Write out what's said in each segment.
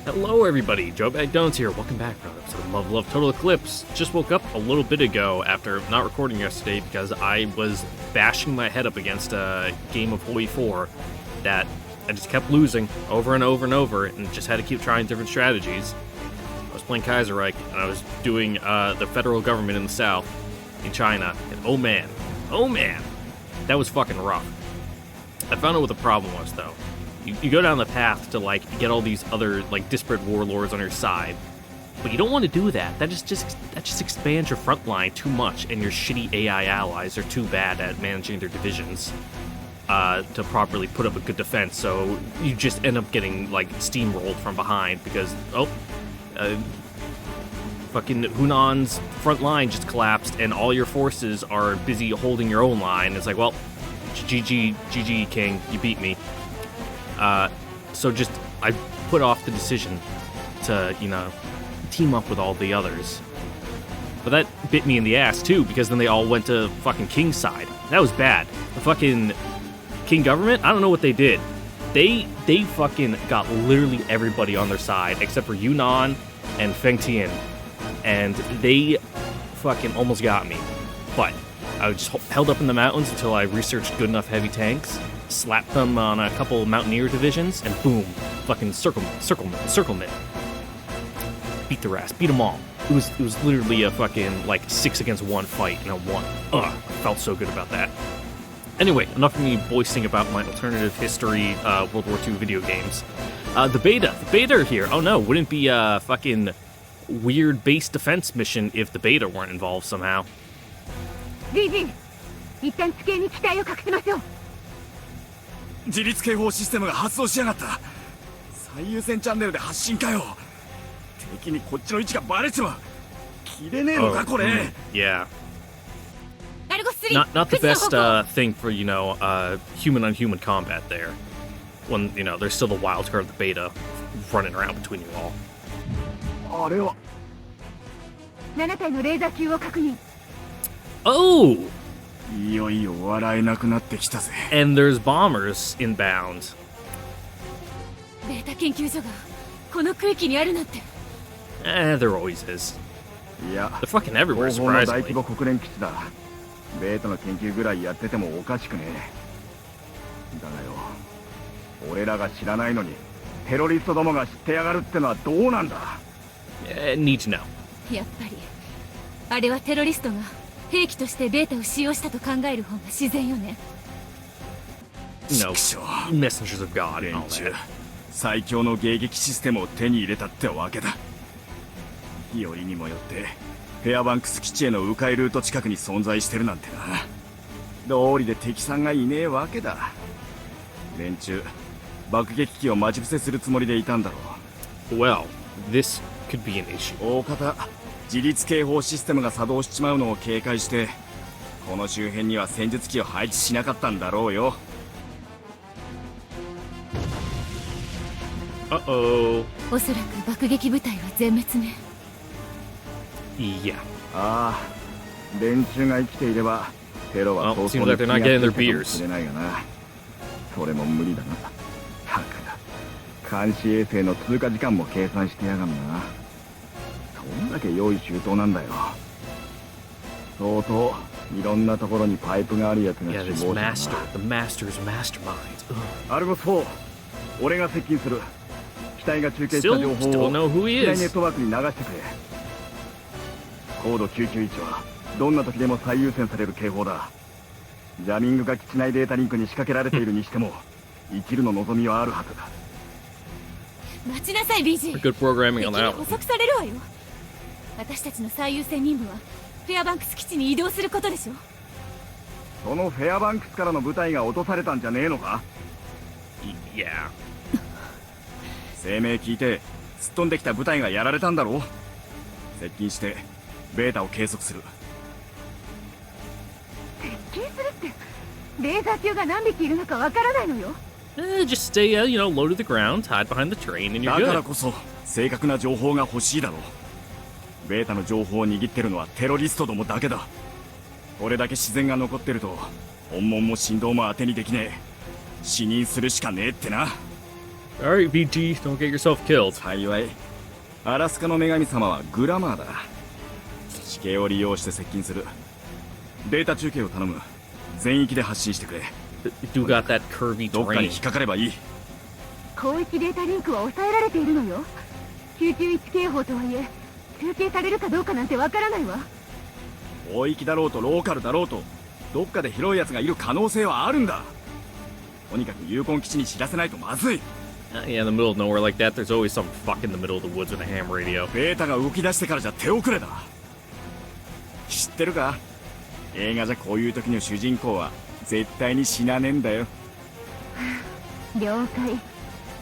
Hello everybody, Joe Bag Donuts here. Welcome back to another episode of MUV LUV Total Eclipse. Just woke up a little bit ago after not recording yesterday because I was bashing my head up against a game of Hoi 4 that I just kept losing over and over and over and just had to keep trying different strategies. I was playing Kaiserreich and I was doing the federal government in the south in China, and oh man, that was fucking rough. I found out what the problem was though. You go down the path to, like, get all these other, like, disparate warlords on your side. But you don't want to do that. That just expands your front line too much, and your shitty AI allies are too bad at managing their divisions to properly put up a good defense, so you just end up getting, like, steamrolled from behind because, fucking Hunan's front line just collapsed, and all your forces are busy holding your own line. It's like, well, GG, King, you beat me. So just, I put off the decision to, team up with all the others. But that bit me in the ass, too, because then they all went to fucking King's side. That was bad. The fucking King government, I don't know what they did. They fucking got literally everybody on their side, except for Yunnan and Feng Tian. And they fucking almost got me. But I just held up in the mountains until I researched good enough heavy tanks, slapped them on a couple Mountaineer divisions, and boom, fucking circlement. Beat their ass, beat them all. It was literally a fucking, like, 6 against 1 fight, and I won. I felt so good about that. Anyway, enough of me voicing about my alternative history World War II video games. The beta here. Oh no, wouldn't be a fucking weird base defense mission if the beta weren't involved somehow. 一旦地形に機体を隠しましょう。自律警報システムが発動しやがった。最優先チャンネルで発信かよ。敵にこっちの位置がバレちまう。切れねえのかこれ。Yeah. Not the best thing for, human on human combat there. When, there's still the wild card of the beta running around between you all. あれは。7体のレーザー球を確認。Oh! いよいよ笑えなくなってきたぜ。And there's bombers inbound. ベータ研究所がこの区域にあるなんて。There always is. いや、 They're fucking everywhere, 後方の大規 surprisingly. 模国連基地だ。ベータの研究ぐらいやっててもおかしくねえ。だがよ、俺らが知らないのにテロリストどもが知ってやがるってのはどうなんだ。Need to know. やっぱりあれはテロリストが兵器としてベータを使用したと考える方が自然よね。Messengers of God and all that. 最強の迎撃システムを手に入れたってわけだ。よりにもよってフェアバンクス基地への迂回ルート近くに存在してるなんてな。道理で敵さんがいねえわけだ。連中爆撃機を待ち伏せするつもりでいたんだろう。 Well, this could be an issue. 大方自律警報システムが作動しちまうのを警戒してこの周辺には戦術機を配置しなかったんだろうよ。Uh-oh. おそらく爆撃部隊は全滅ね。Yeah. ああ、連中が生きていればテロは Well, 早 seems 々 like に they're not 気が getting つ their いたかも beers. しれないがな。それも無理だな。たく監視衛星の通過時間も計算してやがんな。どんだけ用意周到なんだよ。相当いろんなところにパイプがあるやつが Yeah, 死 this 亡した master, な。 the master's mastermind. Ugh. アルゴス4、俺が接近する。機体が中継した情 Still 報を know who 機 he 内ネッ is. トワークに流してくれ。コード991はどんな時でも最優先される警報だ。ジャミングが基地内データリンクに仕掛けられているにしても生きるの望みはあるはずだ。待ちなさい BG。 Good programming 敵 on に that 捕 one. 捉されるわよ。私たちの最優先任務はフェアバンクス基地に移動することでしょ。そのフェアバンクスからの部隊が落とされたんじゃねえのか。 Yeah. 声明聞いてすっ飛んできた部隊がやられたんだろう。接近してベータを計測する。接近するってレーザー球が何匹いるのかわからないのよ。Just stay, low to the ground, hide behind the train, and you're だから good. こそ正確な情報が欲しいだろう。ベータの情報を握ってるのはテロリストどもだけだ。これだけ自然が残ってると本物も振動も当てにできねえ。死認するしかねえってな。Alright, VG, don't get yourself killed. 幸いアラスカの女神様はグラマーだ。地形を利用して接近する。データ中継を頼む。全域で発信してくれ。 You got that curvy どっかに terrain. 引っかかればいい。広域データリンクは抑えられているのよ。991警報とはいえ中継されるかどうかなんてわからないわ。広域だろうとローカルだろうとどっかで広いやつがいる可能性はあるんだ。とにかくユーコン基地に知らせないとまずい。 Yeah, in the middle of nowhere like that, there's always some fuck in the middle of the woods with a ham radio. ベータが動き出してからじゃ手遅れだ。知ってるか、映画じゃこういう時の主人公は絶対に死なねえんだよ。了解。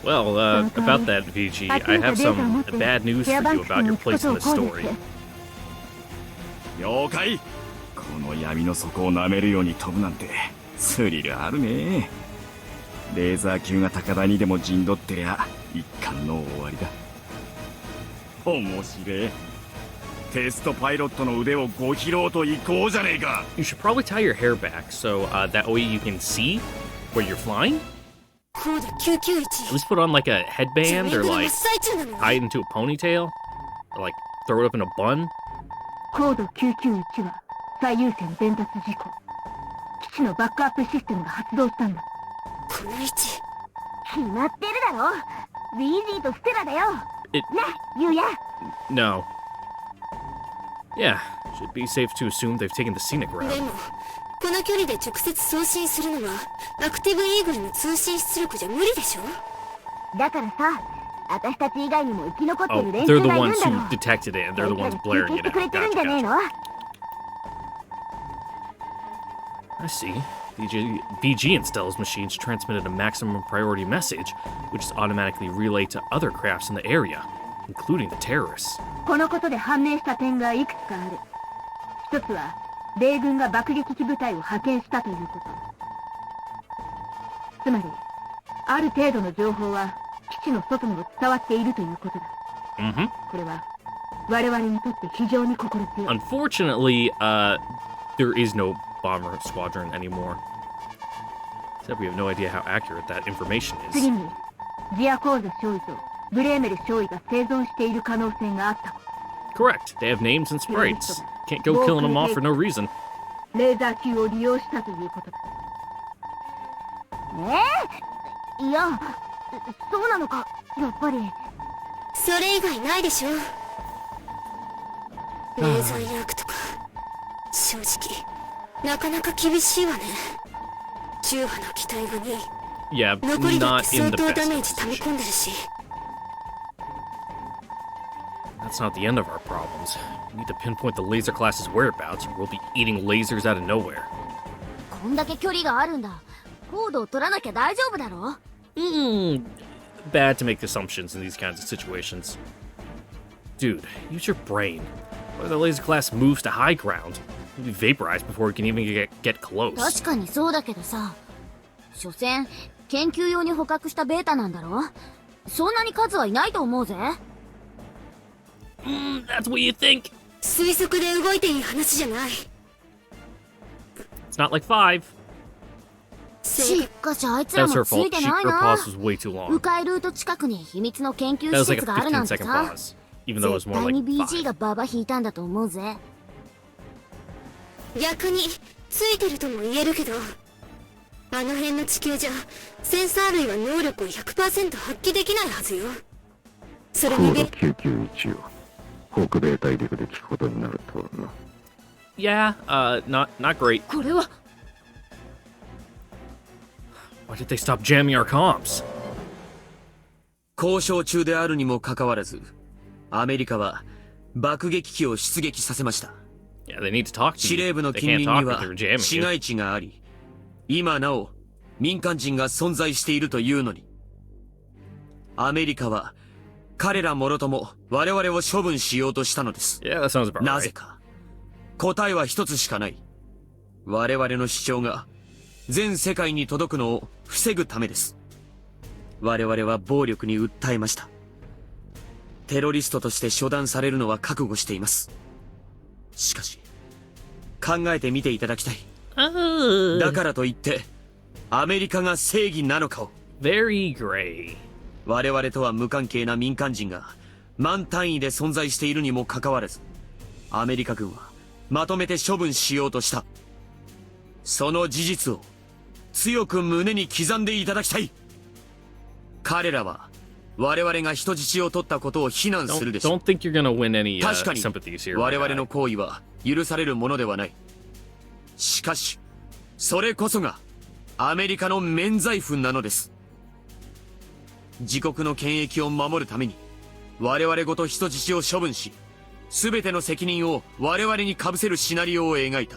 Well, about that, VG, I have some bad news for you about your place in the story. 了解。この闇の底を舐めるように飛ぶなんてスリルあるね。レーザー級が高台にでも陣取ってりゃ一巻の終わりだ。面白え。テストパイロットの腕をご披露と行こうじゃねえか。 You should probably tie your hair back so that way you can see where you're flying. コード991 At least put on like a headband or like 最中なのに tie it into a ponytail or like throw it up in a bun. コード991は最優先伝達事項。基地のバックアップシステムが発動したんだ。この位置決まってるだろ。ウィージーとステラだよ。 It な、ユウヤ。 no. Yeah, should be safe to assume they've taken the scenic で route. もこの距離で直接送信するのはアクティブイーグルの通信出力じゃ無理でしょ。だからさ、私たち以外にも生き残って Oh, る連 they're 中 the がいる ones んだ who ろ。 detected it and they're the ones 中 blaring 継して it くれ out. てるんじゃ Gotcha, ねえ gotcha. の？ I see. VG and Stella's machines transmitted a maximum priority message, which is automatically relayed to other crafts in the area, including the terrorists. このことで判明した点がいくつかある。一つは米軍が爆撃機部隊を派遣したということ。つまりある程度の情報は基地の外にも伝わっているということだ。Mm-hmm. これは我々にとって非常に心強い。 Unfortunately, there is no bomber squadron anymore. Except we have no idea how accurate that information 次 is. にジアコーザ少尉とブレーメル少尉が生存している可能性があったこと。 Correct. They have names and sprites. Can't go killing them off for no reason. レーザー級を利用したということだ。いや、そうなのか、やっぱり。それ以外ないでしょ。レーザーヤークとか正直なかなか厳しいわね。中波の機体がに Yeah, 残りだっ not て in 相 the 当 best ダメージ溜め position. 込んでるし。 That's not the end of our problems. We need to pinpoint the laser class's whereabouts, or we'll be eating lasers out of nowhere. こんだけ距離があるんだ。コードを取らなきゃ大丈夫だろ。Bad to make assumptions in these kinds of situations. Dude, use your brain. Whether the laser class moves to high ground, we'll be vaporized before we can even get close. 確かにそうだけどさ。所詮研究用に捕獲したベータなんだろ。そんなに数はいないと思うぜ。That's what you think. 推測で動いていい話じゃない。 It's not like 5. しかしあいつら That was も her つ fault. いて Her ないな。 pause was way too 迂 long. 回ルート近くに秘密の研究 That 施 was like 設 a があるなん 15-second てさ。 pause, even though it was 絶 more 対に like BG が 5. ババ引いたんだと思うぜ。逆についてるとも言えるけど、あの辺の地形じゃセンサー類は能力を 100% 発揮できないはずよ。それ高度に991を北米大陸で聞くことになるとはな。Yeah, not great. これは Why did they stop jamming our comms? 交渉中であるにもかかわらず、アメリカは爆撃機を出撃させました。 Yeah, they need to talk to 司 you. 令部の They 近 can't 隣に talk は if they're jamming 市 you. 街地があり、今なお民間人が存在しているというのに、アメリカは彼らもろとも我々を処分しようとしたのです。 Yeah, that sounds about なぜ right. か、答えは一つしかない。我々の主張が全世界に届くのを防ぐためです。我々は暴力に訴えました。テロリストとして処断されるのは覚悟しています。しかし、考えてみていただきたい。だからといって、アメリカが正義なのかを。Very gray. 我々とは無関係な民間人が万単位で存在しているにもかかわらず、アメリカ軍はまとめて処分しようとした。その事実を強く胸に刻んでいただきたい。彼らは我々が人質を取ったことを非難するでしょう。 Don't think you're gonna win any 確かに sympathies here. 我々の行為は許されるものではない。しかしそれこそがアメリカの免罪符なのです。自国の権益を守るために我々ごと人質を処分し、全ての責任を我々に被せるシナリオを描いた。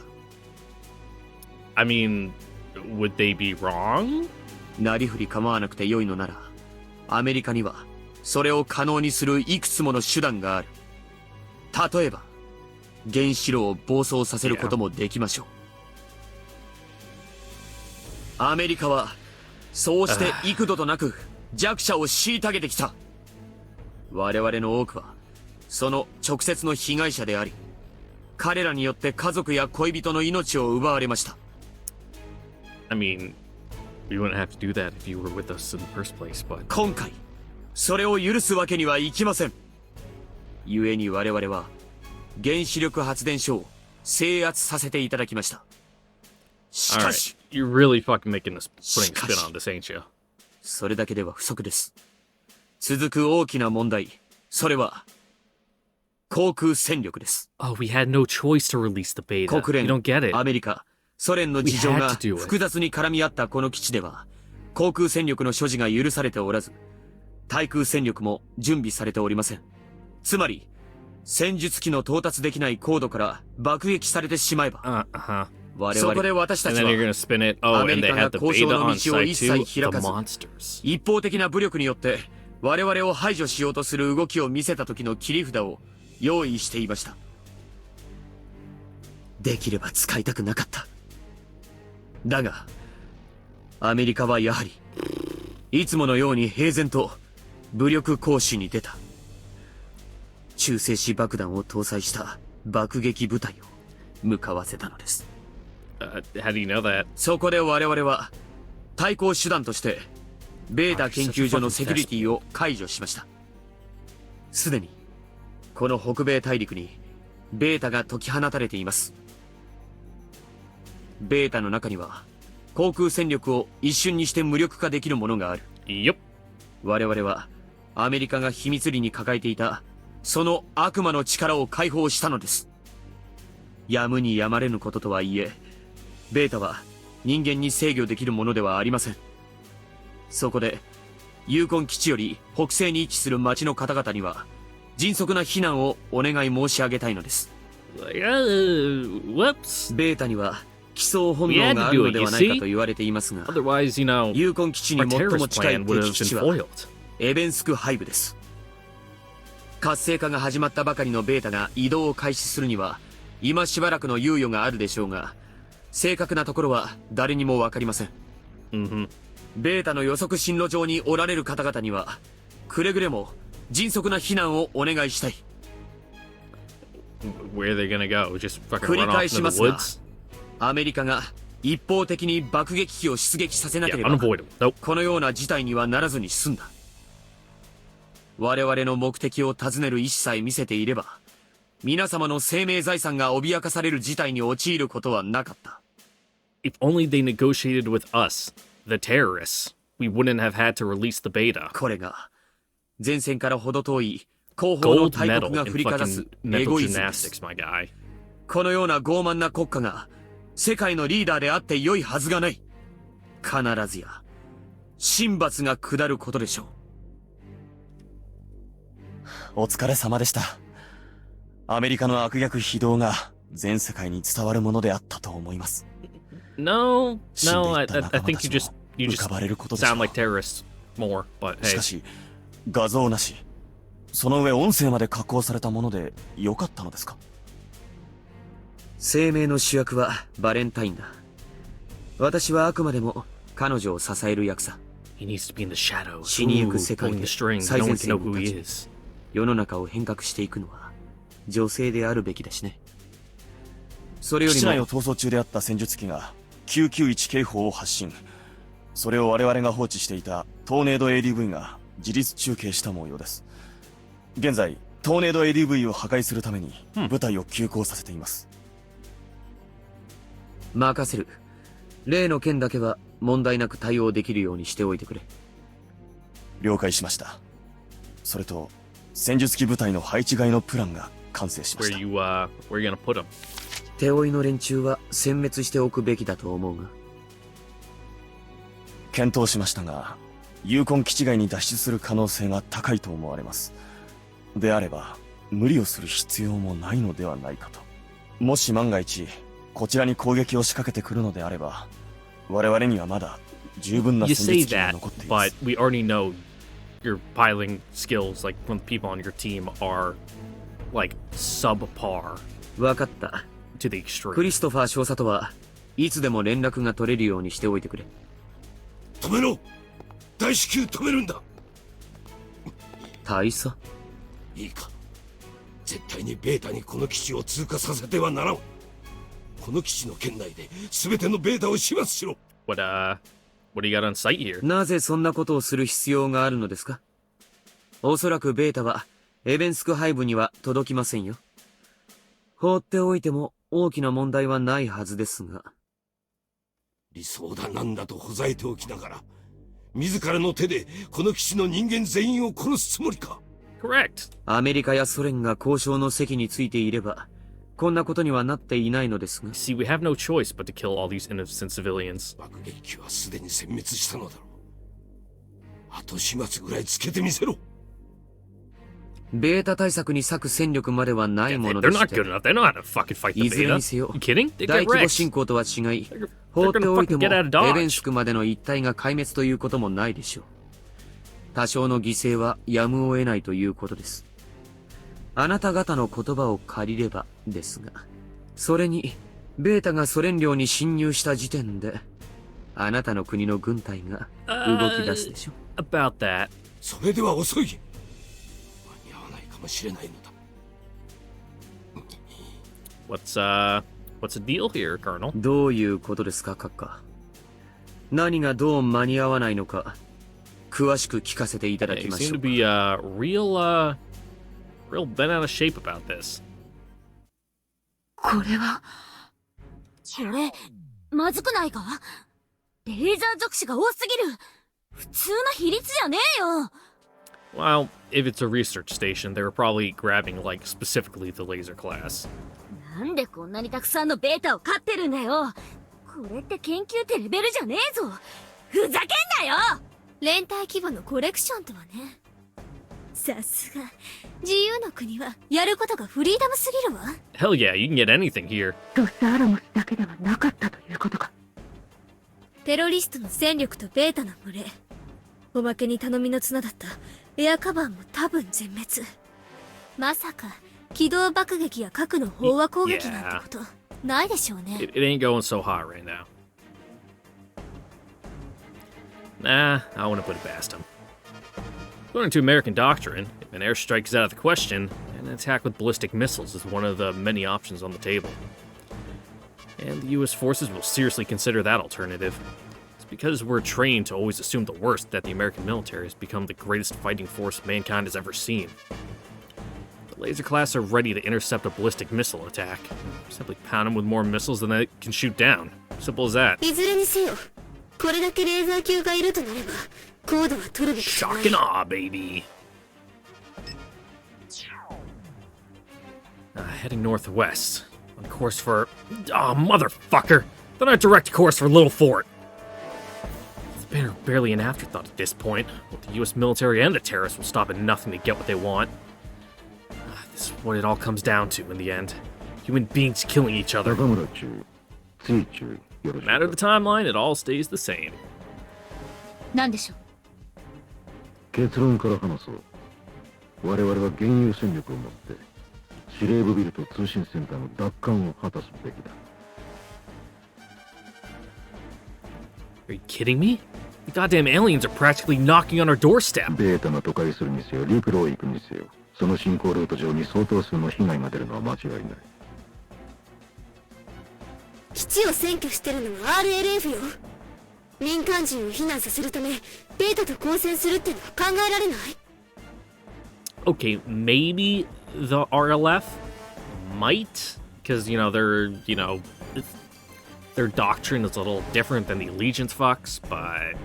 I mean, would they be wrong? なりふり構わなくて良いのなら、アメリカにはそれを可能にするいくつもの手段がある。例えば原子炉を暴走させることもできましょう。アメリカはそうして幾度となく弱者を虐げてきた。我々の多くはその直接の被害者であり、彼らによって家族や恋人の命を奪われました。 I mean, we wouldn't have to do that if you were with us in the first place, but 今回それを許すわけにはいきません。故に我々は原子力発電所を制圧させていただきました。しかし、 you're really fucking making us putting a spin on this, ain't you? それだけでは不足です。続く大きな問題、それは航空戦力です。 Oh, we had no choice to release the beta. 国 You 連 don't get it. アメリカ、ソ連の事情 We が had to do it. 複雑に絡み合ったこの基地では、航空戦力の所持が許されておらず、対空戦力も準備されておりません。つまり戦術機の到達できない高度から爆撃されてしまえば、 Uh-huh. そこで私た And ち then は you're gonna spin it. Oh, and they had the beta on site too. The 開かず monsters. 一方的な武力によって我々を排除しようとする動きを見せた時の切り札を用意していました。できれば使いたくなかった。だがアメリカはやはりいつものように平然と武力行使に出た。中性子爆弾を搭載した爆撃部隊を向かわせたのです。How do you know that? そこで我々は対抗手段としてベータ研究所のセキュリティを解除しました。すでにこの北米大陸にベータが解き放たれています。ベータの中には航空戦力を一瞬にして無力化できるものがある。 Yep. 我々はアメリカが秘密裏に抱えていたその悪魔の力を解放したのです。やむにやまれぬこととはいえ、ベータは人間に制御できるものではありません。そこでユーコン基地より北西に位置する町の方々には迅速な避難をお願い申し上げたいのです。Whoops. ベータには帰巣本能があるのではないかと言われていますが、 Otherwise, you know, ユーコン基地に our 最も terrorist 近い plan would 敵 have 基地 been は foiled. エベンスクハイブです。活性化が始まったばかりのベータが移動を開始するには今しばらくの猶予があるでしょうが、正確なところは誰にも分かりません。ベータの予測進路上におられる方々にはくれぐれも迅速な避難をお願いしたい。 Where are they gonna go? Just fucking 繰り run off 返 into し the ますが、 woods? アメリカが一方的に爆撃機を出撃させなけ Yeah, れば unavoidable. Nope. このような事態にはならずに済んだ。我々の目的を尋ねる意思さえ見せていれば、皆様の生命財産が脅かされる事態に陥ることはなかった。 If only they negotiated with us, the terrorists, we wouldn't have had to release the beta. これが前線から程遠い後方の Gold 大 medal 国が in 振りかざす fucking エ mental ゴイズムです。 gymnastics, my guy. このような傲慢な国家が世界のリーダーであって良いはずがない。必ずや神罰が下ることでしょう。お疲れ様でした。アメリカの悪逆非道が全世界に伝わるものであったと思います。 No, 死んで no, い I った think 仲間たちも you 浮 just かばれることでしょ sound like terrorists more, but し hey. かし画像なし、その上音声まで加工されたもので良かったのですか？生命の主役はバレンタインだ。私はあくまでも彼女を支える役さ。 He needs to be in the shadows. 死にゆく Ooh, 世界 pulling で the strings. 最 No 前 one can 線 know who に he 立 is. ち、世の中を変革していくのは女性であるべきだしね。それよ基地内をりも逃走中であった戦術機が991警報を発信。それを我々が放置していたトーネード ADV が自立中継した模様です。現在トーネード ADV を破壊するために部隊を急行させています。任せる。例の件だけは問題なく対応できるようにしておいてくれ。了解しました。それと戦術機部隊の配置換えのプランが完成しました。Where you gonna put them? 手負いの連中は殲滅しておくべきだと思うが。検討しましたが、ユーコン基地外に脱出する可能性が高いと思われます。であれば無理をする必要もないのではないかと。もし万が一こちらに攻撃を仕掛けてくるのであれば、我々にはまだ十分な You 戦 say 術機が that, 残っていま but す。 we already know your piloting skills, like from the people on your team, are like subpar わかった。 to the ク extreme. リストファー少佐とはいつでも連絡が取れるようにしておいてくれ。止めろ。大至急止めるんだ。大佐？いいか、絶対にベータにこの基地を通過させてはならん。この基地の圏内で全てのベータを始末しろ。What do you got on site here? なぜそんなことをする必要があるのですか？おそらくベータはエベンスクハイブには届きませんよ。放っておいても大きな問題はないはずですが。理想だなんだとほざいておきながら、自らの手でこの基地の人間全員を殺すつもりか。 Correct. アメリカやソ連が交渉の席についていれば、こんなことにはなっていないのですが。See, we have no choice but to kill all these innocent civilians. 爆撃機はすでに殲滅したのだろう。後始末ぐらいつけてみせろ。ベータ対策に割く戦力まではないもの They're でし not て。 good enough. They know how to fucking fight the いずれ beta. にせよ You kidding? They 大 get 規模 wrecked. 侵攻とは違い、 They're 放っておいて gonna も fucking get out of エベン Dodge. スクまでの一帯が壊滅ということもないでしょう。多少の犠牲はやむを得ないということです。あなた方の言葉を借りればですが、それにベータがソ連領に侵入した時点で、あなたの国の軍隊が動き出すでしょう。About that. それでは遅い。間に合わないかもしれないのだ。What's the deal here, Colonel? どういうことですか、閣下。何がどう間に合わないのか、詳しく聞かせていただ Yeah, き you まし seem ょ to う。be real bent out of shape about this. これはこれ、まずくないか？レーザー属性が多すぎる。普通の比率じゃねえよ。Well, if it's a research station, they were probably grabbing, like, specifically the laser class. なんでこんなにたくさんのベータを飼ってるんだよ。これって研究ってレベルじゃねえぞ。ふざけんなよ。連帯規模のコレクションとはね。さすが、自由の国はやることがフリーダムすぎるわ。Hell yeah, you can get anything here. ロスアラモスだけではなかったということか。テロリストの戦力とベータの群れ。おまけに頼みの綱だったエアカバーも多分全滅。まさか、機動爆撃や核の飽和攻撃なんてこと、ないでしょうね。It ain't going so hot right now. Nah, I wouldn't put it past him. According to American doctrine, if an airstrike is out of the question, an attack with ballistic missiles is one of the many options on the table. And the US forces will seriously consider that alternative. It's because we're trained to always assume the worst that the American military has become the greatest fighting force mankind has ever seen. The laser class are ready to intercept a ballistic missile attack. Simply pound them with more missiles than they can shoot down. Simple as that. いずれにせよ、これだけレーザー級がいるとなれば、高度は取るべきじゃない。 Shock and awe, baby! Heading northwest. On course for... Oh, motherfucker! Then on a direct course for Little Fort. They're barely an afterthought at this point. Both the US military and the terrorists will stop at nothing to get what they want. This is what it all comes down to in the end. Human beings killing each other. 中村中、つい中、よろし No matter く。 the timeline, it all stays the same. なんでしょう。結論から話そう。我々は現有戦力を持って、司令部ビルと通信センターの奪還を果たすべきだ。Are you kidding me? The goddamn aliens are practically knocking on our doorstep. ベータが都会するにせよ、陸路を行くにせよ、その進行ルート上に相当数の被害が出るのは間違いない。基地を占拠してるのは RLF よ。民間人を避難させるためベータと交戦するってのは考えられない？ Okay, maybe the RLF might, because their doctrine is a little different than the Allegiance fucks, but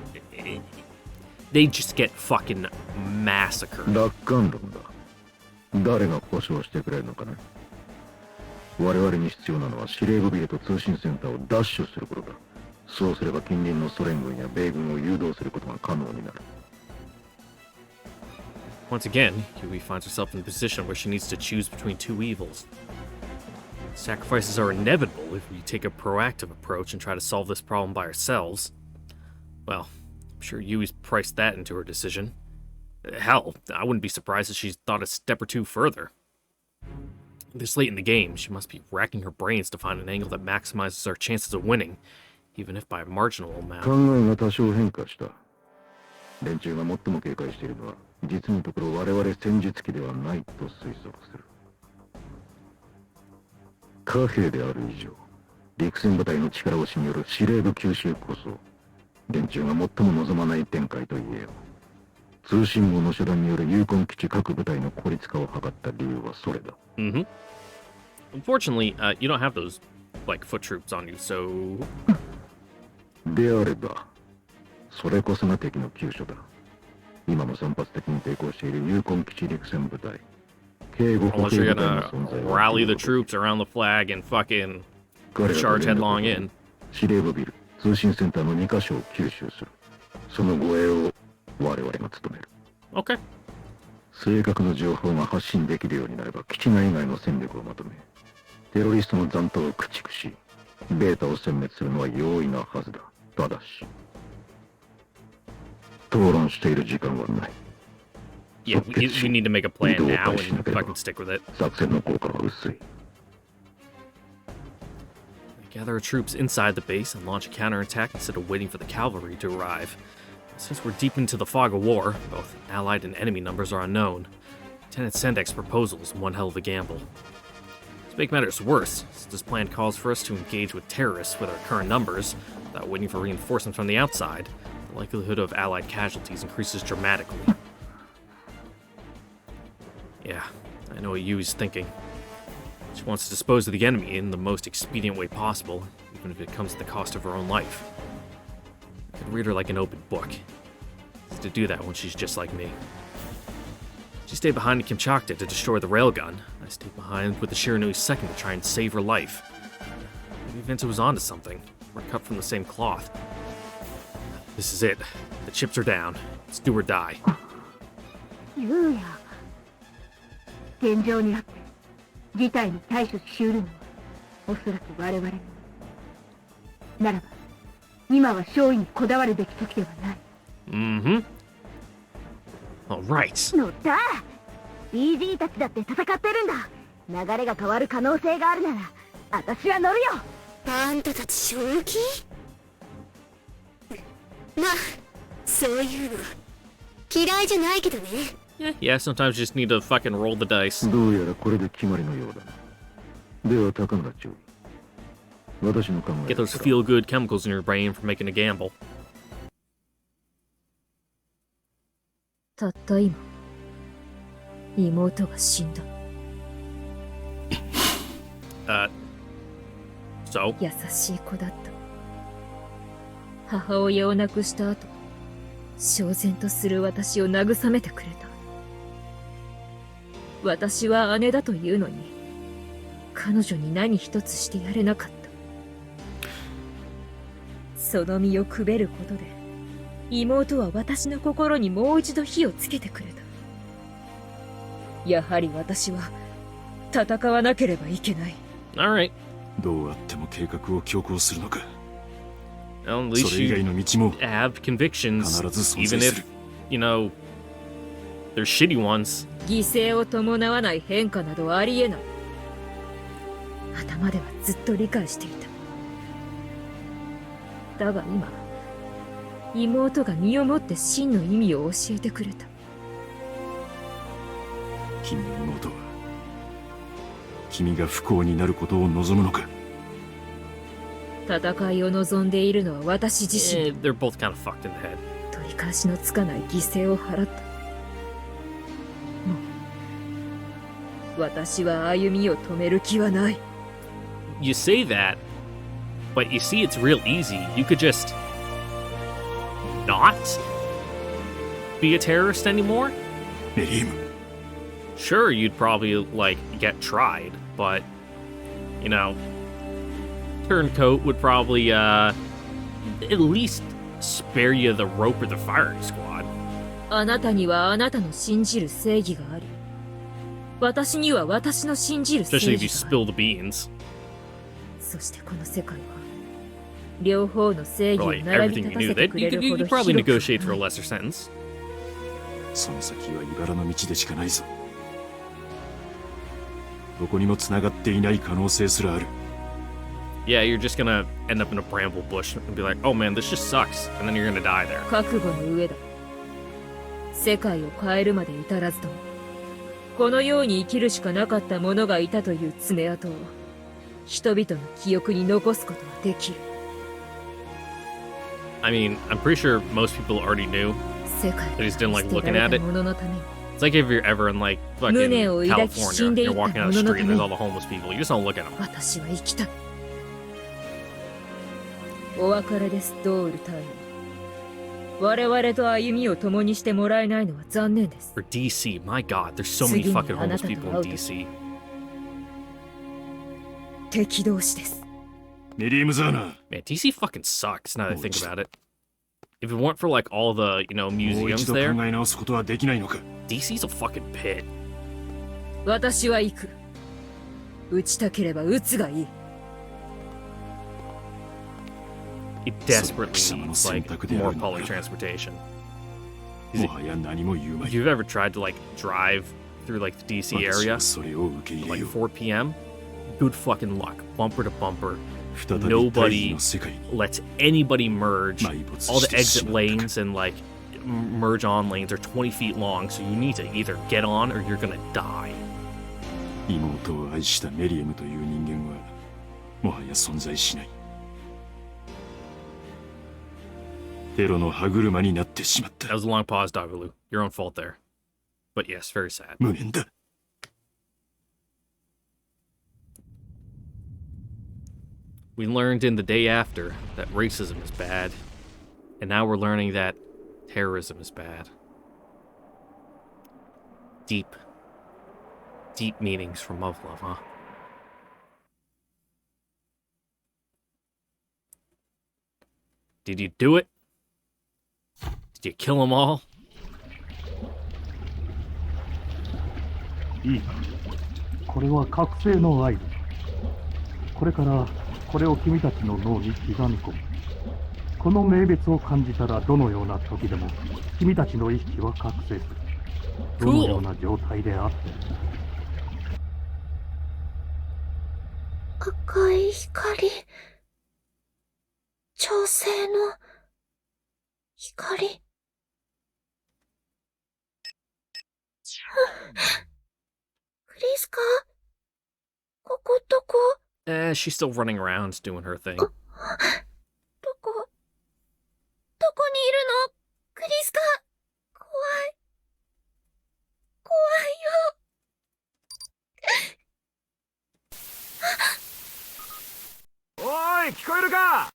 they just get fucking massacred. 楽観論だ。誰が保証してくれるのかね。我々に必要なのは司令部ビルと通信センターを奪取することだ。そうすれば近隣のソ連軍や米軍を誘導することが可能になる。Once again, Yui finds herself in a position where she needs to choose between two evils. Sacrifices are inevitable if we take a proactive approach and try to solve this problem by ourselves. Well, I'm sure Yui's priced that into her decision. Hell, I wouldn't be surprised if she's thought a step or two further. This late in the game, she must be racking her brains to find an angle that maximizes our chances of winning, even if by a marginal amount. 考えが多少変化した。連中が最も警戒しているのは、実のところ我々戦術機ではないと推測する。貨幣である以上、陸戦部隊の力押しによる司令部吸収こそ、連中が最も望まない展開と言えよう。通信網の遮断による有根基地各部隊の孤立化を図った理由はそれだ。Unfortunately, you don't have those, foot troops on you, so... であれば、それこそが敵の急所だ。今も散発的に抵抗している有根基地陸戦部隊。Unless you're gonna rally the troops around the flag and fucking charge headlong in. 司令部ビル、通信センターの2カ所を吸収する。その護衛を我々が務める。Okay. 正確な情報が発信できるようになれば基地内外の戦力をまとめ、テロリストの残党を駆逐し、ベータを殲滅するのは容易なはずだ。ただし、討論している時間はない。Yeah, we need to make a plan now and fucking stick with it. 作戦の効果は薄い。Gather our troops inside the base and launch a counterattack instead of waiting for the cavalry to arrive. Since we're deep into the fog of war, both allied and enemy numbers are unknown. Lieutenant Sendek's proposal is one hell of a gamble. To make matters worse, since this plan calls for us to engage with terrorists with our current numbers, without waiting for reinforcements from the outside, the likelihood of allied casualties increases dramatically. Yeah, I know what Yui's thinking. She wants to dispose of the enemy in the most expedient way possible, even if it comes at the cost of her own life. I can read her like an open book. It's to do that when she's just like me. She stayed behind in Kimchakta to destroy the railgun. I stayed behind with the Shiranui's second to try and save her life. Maybe Vincent was onto something. We're cut from the same cloth. This is it. The chips are down. It's do or die. 言うや。現状にあって事態に対処しうるのはおそらく我々ならば今は勝利にこだわるべき時ではない。Alright. 乗った BG たちだって戦ってるんだ。流れが変わる可能性があるなら私は乗るよ。あんたたち正気？まあそういうの嫌いじゃないけどね。Yeah, sometimes you just need to fucking roll the dice. どうやらこれで決まりのようだな。では高村中尉、私の考え Get those feel-good chemicals in your brain for making a gamble. たった今妹が死んだ。So? 優しい子だった。母親を亡くした後、焦然とする私を慰めてくれた。私は姉だというのに、彼女に何一つしてやれなかった。その身をくべることで、妹は私の心にもう一度火をつけてくれた。やはり私は戦わなければいけない。Alright. どうあっても計画を強行するのか。Well, at least you have convictions, even if, they're shitty ones. 犠牲を伴わない変化などありえない。頭ではずっと理解していた。だが今、妹が身をもって真の意味を教えてくれた。君の妹は、君が不幸になることを望むのか。戦いを望んでいるのは私自身。They're both kind of fucked in the head. 取り返しのつかない犠牲を払った。もう私は歩みを止める気はない。You say that, but you see it's real easy. You could just not be a terrorist anymore? メリーム Sure, you'd probably, like, get tried, but, you know, Turncoat would probably, at least spare you the rope or the firing squad. あなたにはあなたの信じる正義があり、私には私の信じる正 Especially 義 if が you ある。 spill the beans. そしてこの世界は両方の正義 Or, を like, 並び everything 立 you た knew. せてくれ You る could, ほ you ど could probably 広く negotiate for a ない。 lesser sentence. その先は茨の道でしかないぞ。どこにも繋がっていない可能性すらある。Yeah, you're just gonna end up in a bramble bush and be like, oh man, this just sucks. And then you're gonna die there. 覚悟の上だ。世界を変えるまで至らずとも、このように生きるしかなかった者がいたという爪痕を人々の記憶に残すことはできる。I mean, I'm pretty sure most people already knew. 世界 They just didn't like 捨て looking ら at れ it. た者のために。 It's like if you're ever in like fucking 胸を抱き California, 死んでい you're った walking down the 者の street た and め there's に all the homeless people. You just don't look at them. 私は生きた。お別れです、ドール隊員。我々と歩みを共にしてもらえないのは残念です。 For DC, my god, there's so many fucking homeless people in DC. 敵同士です。メリームザーナー Man, DC fucking sucks now that I think about it. If it weren't for like all the, you know, もう museums 一度 there, 考え直すことはできないのか。 DC's a fucking pit. 私は行く。撃ちたければ撃つがいい。It desperately needs like more public transportation. もはや何も言うま If い。 you've ever tried to like drive through like the DC 私 area はそれを受け入 at れ like よう。 4 p.m., good fucking luck, bumper to bumper. 再び大義 Nobody の世界に lets anybody merge. 埋没 All し the てし exit まったか。 lanes and like merge on lanes are 20 feet long, so you need to either get on or you're gonna die. 妹を愛したメリエムという人間はもはや存在しない。テロの歯車になってしまった。 That was a long pause, Dagalu. Your own fault there. But yes, very sad. 無念だ。We learned in the day after that racism is bad, and now we're learning that terrorism is bad. Deep, deep meanings from Love Love, huh? Did you do it? Did you kill them all? いいか、これは覚醒の合図。これからこれを君たちの脳に刻み込む。この明別を感じたらどのような時でも君たちの意識は覚醒する。どのような状態であっても。赤い光。調整の光。クリスか？ここどこ？ She's still running around doing her thing. どこにいるの？クリスか？怖い。怖いよ。おい、聞こえるか？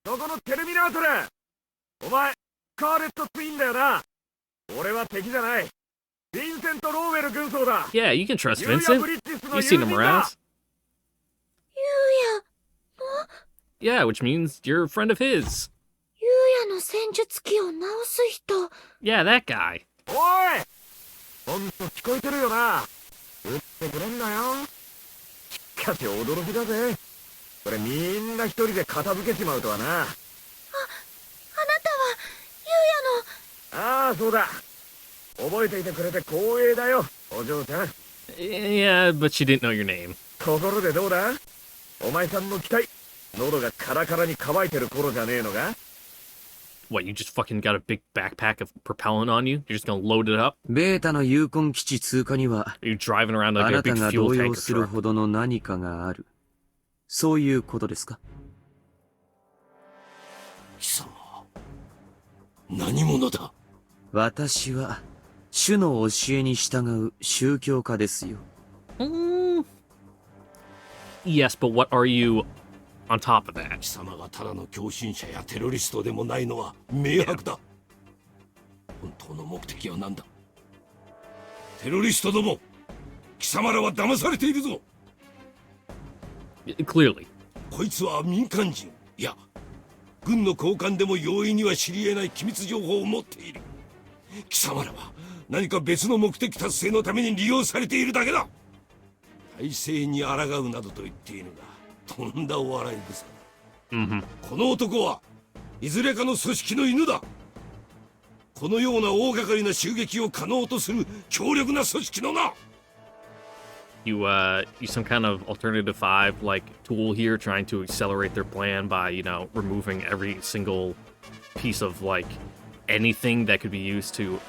そこのテルミナートル。お前、カーレット・ツインだよな。俺は敵じゃない。ヴィンセント・ローウェル軍曹だ。 Yeah, you can trust ユーヤ Vincent. ブリッジスの You've 友 seen him 人 around. だ。ゆうや。Yeah, which means you're a friend of his. ゆうやの戦術機を直す人。Yeah, that guy. おい、ほんと聞こえてるよな。撃ってくれんなよ。しかし驚きだぜ。これみんな一人で片付けちまうとはな。あなたはゆうやの。ああ、そうだ。覚えていてくれて光栄だよ、お嬢ちゃん。Yeah, but she didn't know your name. ところでどうだ？お前さんの機体、喉がカラカラに乾いてる頃じゃねえのか？ What, you just fucking got a big backpack of propellant on you? You're just gonna load it up? ベータのユーコン基地通過には、 You're driving around あ like a なた big が fuel 動 tanker 揺する truck. ほどの何かがある。そういうことですか？貴様、何者だ？私は主の教えに従う宗教家ですよ。Yes, but what are you on top of that? 貴様がただの狂信者やテロリストでもないのは明白だ。本当の目的は何だ？テロリストども、貴様らは騙されているぞ。 Clearly. こいつは民間人、いや軍の高官でも容易には知り得ない機密情報を持っている。貴様らは何か別の目的達成のために利用されているだけだ。体制に抗うなどと言っているが、とんだお笑い草だ。この男はいずれかの組織の犬だ。このような大掛かりな襲撃を可能とする強力な組織のな。You some kind of alternative 5 like tool here, trying to accelerate their plan by, removing every single piece of like anything that could be used to,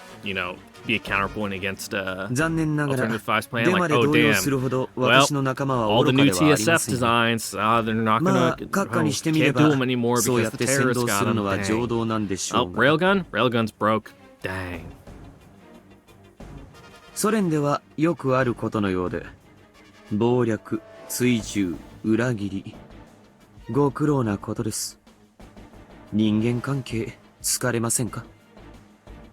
be a counterpoint against 残念ながら alternative 5's plan. デマ Like, で oh 動揺する damn. ほど Well, 私の仲間は all 愚 the か new ではありま TSF せん。 designs, they're not まあ gonna 閣下にしてみれ can't ば do them anymore そうや because っ the て先導 terrorists す got るの them. は邪 Dang. 道なんでしょ Oh, うが。 railgun's broke. Dang. ソ連ではよくあることのようで、謀略、追従、裏切り、ご苦労なことです。人間関係疲れませんか？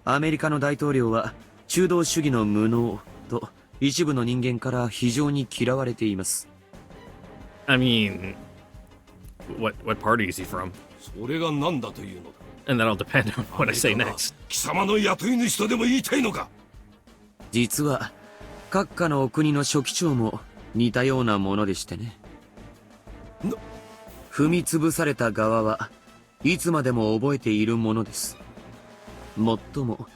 アメリカの大統領は中道主義の無能と一部の人間から非常に嫌われています。I mean, what party is he from? それが何だというのだ。 And that'll depend on what I say next. 貴様の雇い主とでも言いたいのか？実は閣下のお国の書記長も似たようなものでしてね。踏み潰された側はいつまでも覚えているものです。もっとも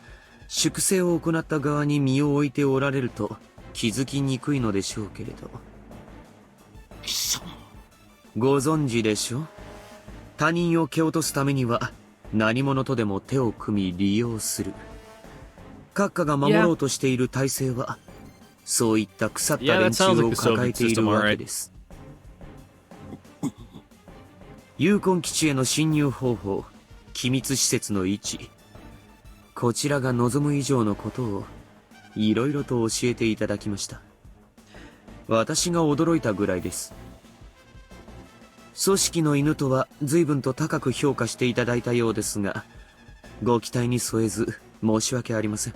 粛清を行った側に身を置いておられると気づきにくいのでしょうけれど。貴様、ご存知でしょ？他人を蹴落とすためには何者とでも手を組み利用する。閣下が守ろうとしている体制はそういった腐った連中を抱えているわけです。ユーコン基地への侵入方法、機密施設の位置、こちらが望む以上のことをいろいろと教えていただきました。私が驚いたぐらいです。組織の犬とは随分と高く評価していただいたようですが、ご期待に添えず申し訳ありません。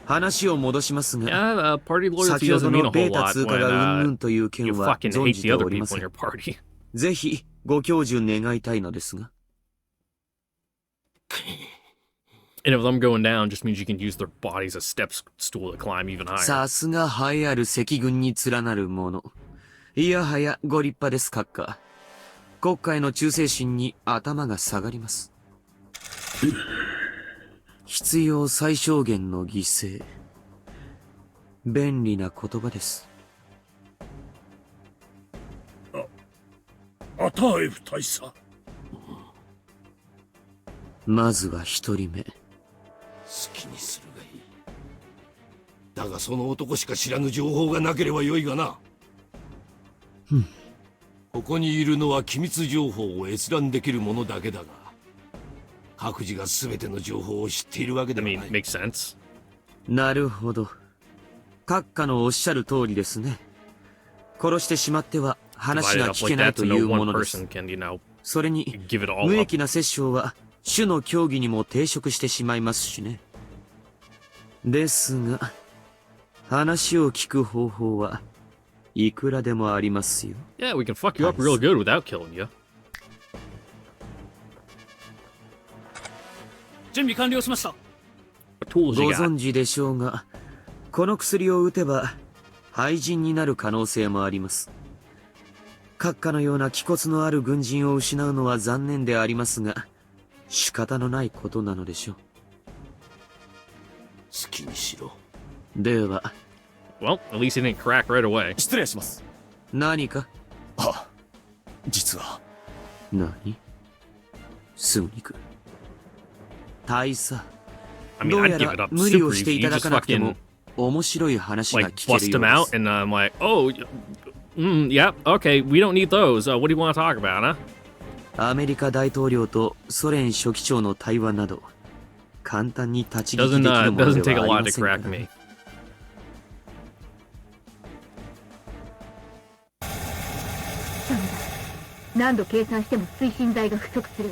話を戻しますが、 Yeah, party loyalty 先ほ doesn't ど mean の a ベ whole ータ lot 通過 when がうんぬんという you 件は fucking 存 hate じ the て other おりま people せ in ん。 your party. ぜひご教授願いたいのですが。And if them going down just means you can use their bodies as step stool to climb even higher. さすが栄えある赤軍に連なる者。いやはやご立派です、閣下。国家への忠誠心に頭が下がります。必要最小限の犠牲。便利な言葉です。アターエフ大佐。まずは一人目。好きにするがいい。だがその男しか知らぬ情報がなければよいがな。ここにいるのは機密情報を閲覧できる者だけだが、各自が全ての情報を知っているわけで I はな mean, い。 makes sense. なるほど。閣下のおっしゃる通りですね。殺してしまっては話 Divide が it up 聞 like けない that と to い no うも one のです。 person can, それに give it all 無 up. 益な殺生は主の教義にも抵触してしまいますしね。ですが、話を聞く方法はいくらでもありますよ。Yeah, we can fuck you up real good without killing you. 準備完了しました。 What tools ご you got? 存知でしょうが、この薬を打てば廃人になる可能性もあります。閣下のような気骨のある軍人を失うのは残念でありますが、仕方のないことなのでしょう。好きにしろ。では、 Well, at least he didn't crack right away. 失礼します。何か？あ、実は。何？すぐに行く。大佐。 I mean, どう I'd や give ら it up 無理 super をして easy. い You ただ just かなくても fucking 面白い話が like 聞け bust るよ him う out, です。 and I'm like, oh, yep, okay, we don't need those. What do you want to talk about, huh? アメリカ大統領とソ連書記長の対話など簡単に立ち聞きでき Doesn't るもの doesn't で take は a あり lot ま to せんから correct me. ダメだ。何度計算しても推進剤が不足する。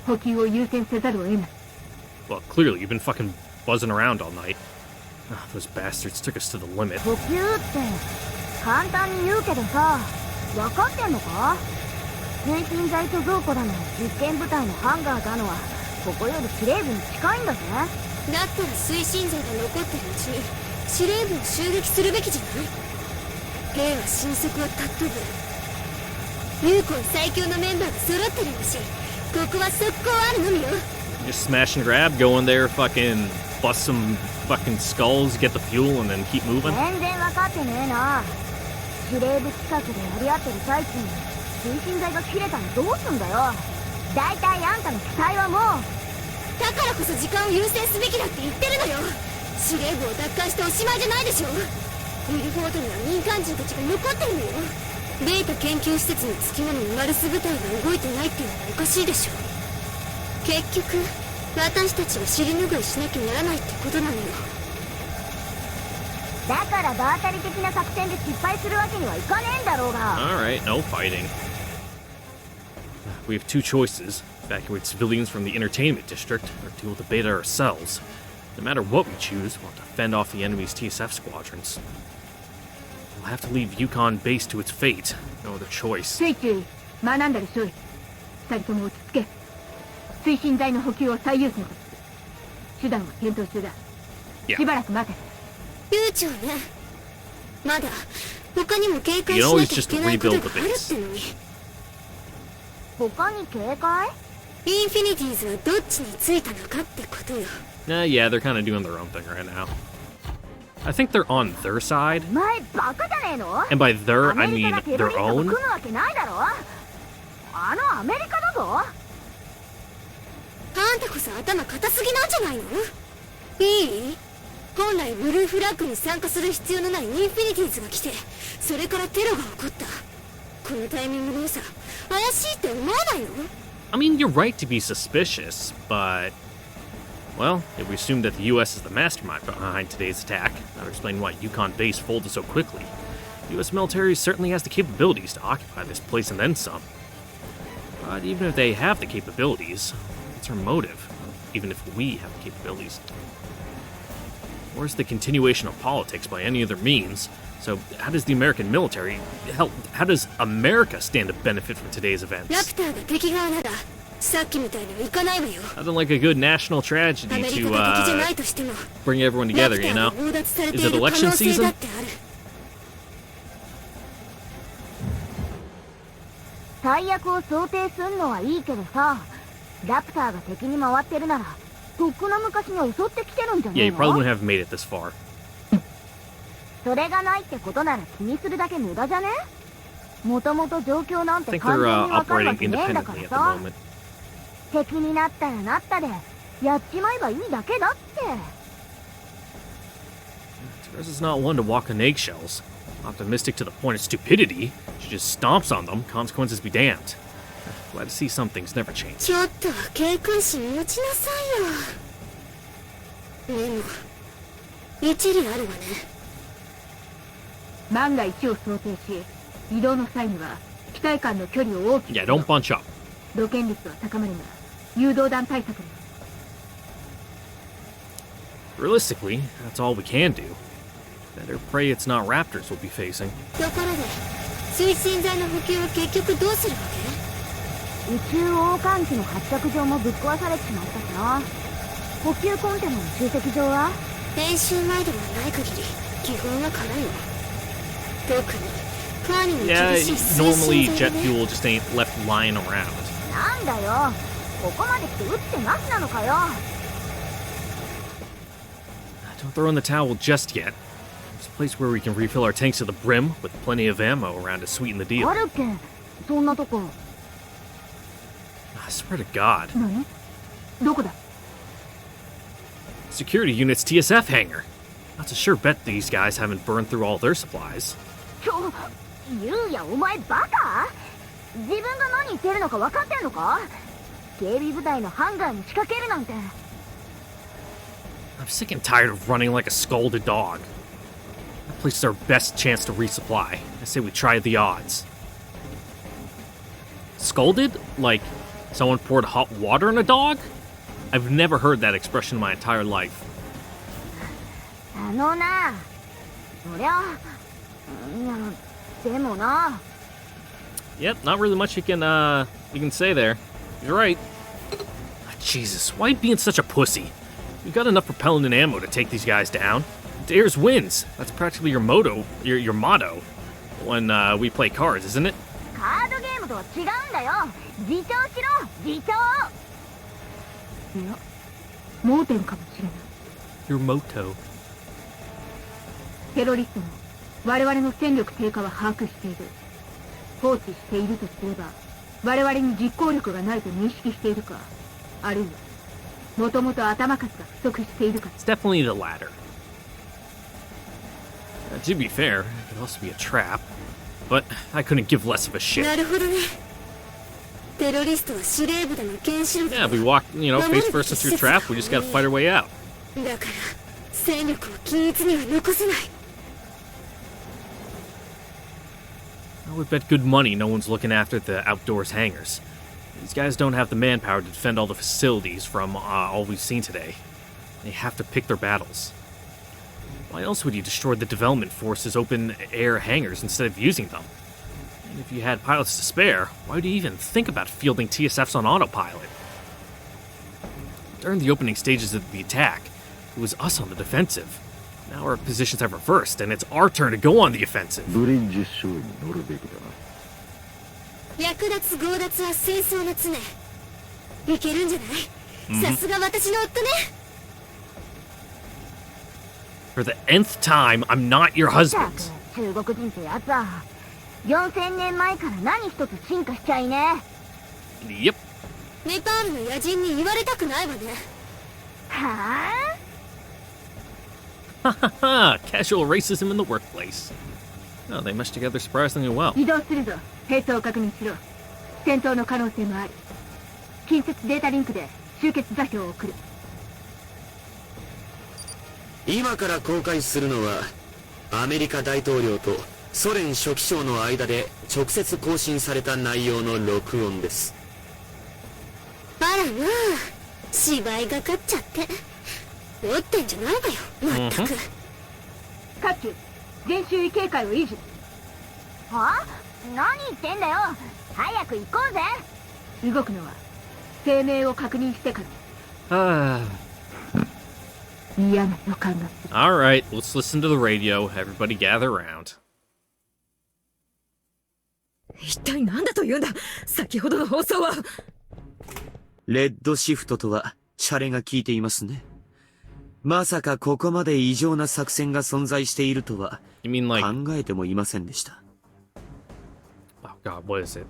補給を優先せざるを得ない。 Well, clearly you've been fucking buzzing around all night. Ah, those bastards took us to the limit. 補給って簡単に言うけどさ、分かってんのか？推進剤貯蔵庫だの実験部隊のハンガーだのはここより司令部に近いんだぜ。だったら推進剤が残ってるうちに司令部を襲撃するべきじゃない？兵は神速を尊ぶ。ユーコン最強のメンバーが揃ってるんだし、ここは速攻あるのみよ。 Just smash and grab, go in there, fucking bust some fucking skulls, get the fuel, and then keep moving. 全然分かってねえな。司令部近くでやり合ってる最中に推進剤が切れたらどうすんだよ。だいたいあんたの期待はもう。だからこそ時間を優先すべきだって言ってるのよ。司令部を奪還しておしまいじゃないでしょ。ウィルフォートには民間人たちが残ってるのよ。ベータ研究施設につきものにマルス部隊が動いてないっていうのはおかしいでしょ。結局私たちは尻拭いしなきゃならないってことなのよ。だから場当たり的な作戦で失敗するわけにはいかねえんだろうが。 Alright, no fighting. We have two choices. Evacuate civilians from the entertainment district, or deal with the beta ourselves. No matter what we choose, we'll have to fend off the enemy's TSF squadrons. We'll have to leave Yukon base to its fate. No other choice. ついつい学んだでしょい。二人とも落ち着け。推進剤の補給を最優先とする。手段は検討中だ。しばらく待て。悠長ね。まだ他にも警戒しなきゃいけないことがあるってのに。他に警戒？インフィニティーズはどっちについたのかってことよ。Yeah, they're kind of doing their own thing right now. I think they're on their side. お前バカじゃねえの？ And by their, アメ I リ mean カがテロ their リストを own. 組むわけないだろ。あのアメリカだぞ。あんたこそ頭固すぎなんじゃないの？いい？本来ブルーフラッグに参加する必要のないインフィニティーズが来て、それからテロが起こった。このタイミングの良さ、怪しいって思わないの？ I mean, you're right to be suspicious, but... Well, if we assume that the U.S. is the mastermind behind today's attack, that would explain why Yukon base folded so quickly. The U.S. military certainly has the capabilities to occupy this place and then some. But even if they have the capabilities, what's our motive? Even if we have the capabilities. Or is the continuation of politics by any other means? So how does the American military... Hell, how does America stand to benefit from today's events? ラプターが敵側ならさっきみたいにはいかないわよ。 Nothing like a good national tragedy アメリ to カが敵じゃないとしても、 bring everyone ラ together, プタ you ーが know? 強奪されて Is い it る可 election 能性だ season? ってある。最悪を想定すんのはいいけどさ、ラプターが敵に回ってるならとっくの昔に襲ってきてるんじゃね Yeah, え you の？ probably wouldn't have made it this far. それがないってことなら気にするだけ無駄じゃね？もともと状況なん I て think 完 they're 全にわかるわ operating けねえんだか independently ら at the さ。 moment. 敵になったらなったでやっちまえばいいだけだって。 Therese is not one to walk on eggshells. Optimistic to the point of stupidity. She just stomps on them, consequences be damned. Glad to see some things never change. ちょっとは警戒心持ちなさいよ。でも一理あるわね。万が一を想定し、移動の際には機体間の距離を大きく Yeah, don't bunch up. 露見率は高まるが誘導弾対策に。 Realistically, that's all we can do. Better pray it's not raptors we'll be facing. ところで推進剤の補給は結局どうするわ宇宙王冠機の発着場もぶっ壊されてしまったしな。補給コンテナの集積場は？け？演習前でもない限り基本は空よ。特にカーニに Yeah, 厳しい推 normally 進 jet 剤ね。 fuel just ain't left lying around. なんだよ、ここまで来て打ってなしなのかよ。 Don't throw in the towel just yet. There's a place where we can refill our tanks to the brim with plenty of ammo around to sweeten the deal. あるっけ？そんなとこ。 I swear to God. 何？どこだ？ Security unit's TSF hangar. That's a sure bet these guys haven't burned through all their supplies. ちょ、ゆうやお前バカ？自分が何言ってるのか分かってんのか？警備部隊のハンガーに仕掛けるなんて。 I'm sick and tired of running like a scolded dog. That place is our best chance to resupply. I say we try the odds. Scolded? Like someone poured hot water on a dog? I've never heard that expression in my entire life. あのな、そりゃ、いや、でもな。 Yep, not really much you can say there. You're right. Jesus, why being such a pussy? You got enough propellant and ammo to take these guys down. Dares wins. That's practically your motto, your motto, when we play cards, isn't it? カードゲームとは違うんだよ。自重しろ、自重。いや、盲点かもしれない。 Your motto. テロリストも我々の戦力低下は把握している。放置しているとすれば、我々に実行力がないと認識しているか、あるいはもともと頭数が不足しているか。 It's definitely the latter. To be fair, it could also be a trap, but I couldn't give less of a shit. なるほどね。テロリストは司令部での原子力 Yeah, if we walk, face first into a trap, we just gotta fight our way out. だから戦力を均一には残せない。 I would bet good money no one's looking after the outdoors hangars. These guys don't have the manpower to defend all the facilities from all we've seen today. They have to pick their battles. Why else would you destroy the development force's open-air hangars instead of using them? And if you had pilots to spare, why would you even think about fielding TSFs on autopilot? During the opening stages of the attack, it was us on the defensive. Now our positions have reversed, and it's our turn to go on the offensive. ブリッジショーに乗るべきだな。略奪強奪は戦争の常。いけるんじゃない？さすが私の夫ね。 For the nth time, I'm not your った husband. く中国人ってやつは4000年前から何一つ進化しちゃいね。 Yep. ネパールの野人に言われたくないわね。はあ？ Haha, casual racism in the workplace. Oh, they meshed together surprisingly well. 移動するぞ。兵装を確認しろ。戦闘の可能性もある。近接データリンクで集結座標を送る。今から公開するのはアメリカ大統領とソ連書記長の間で直接更新された内容の録音です。あらなあ、芝居がかっちゃって酔ってんじゃないわよ、まったく。各機全周囲警戒を維持。はあ？何言ってんだよ。早く行こうぜ。動くのは声明を確認してから。嫌な予感がする。 Alright, let's listen to the radio. Everybody gather around. 一体何だと言うんだ、先ほどの放送は。レッドシフトとはシャレが効いていますね。まさかここまで異常な作戦が存在しているとは You mean like... 考えてもいませんでした。 Oh god, what is it?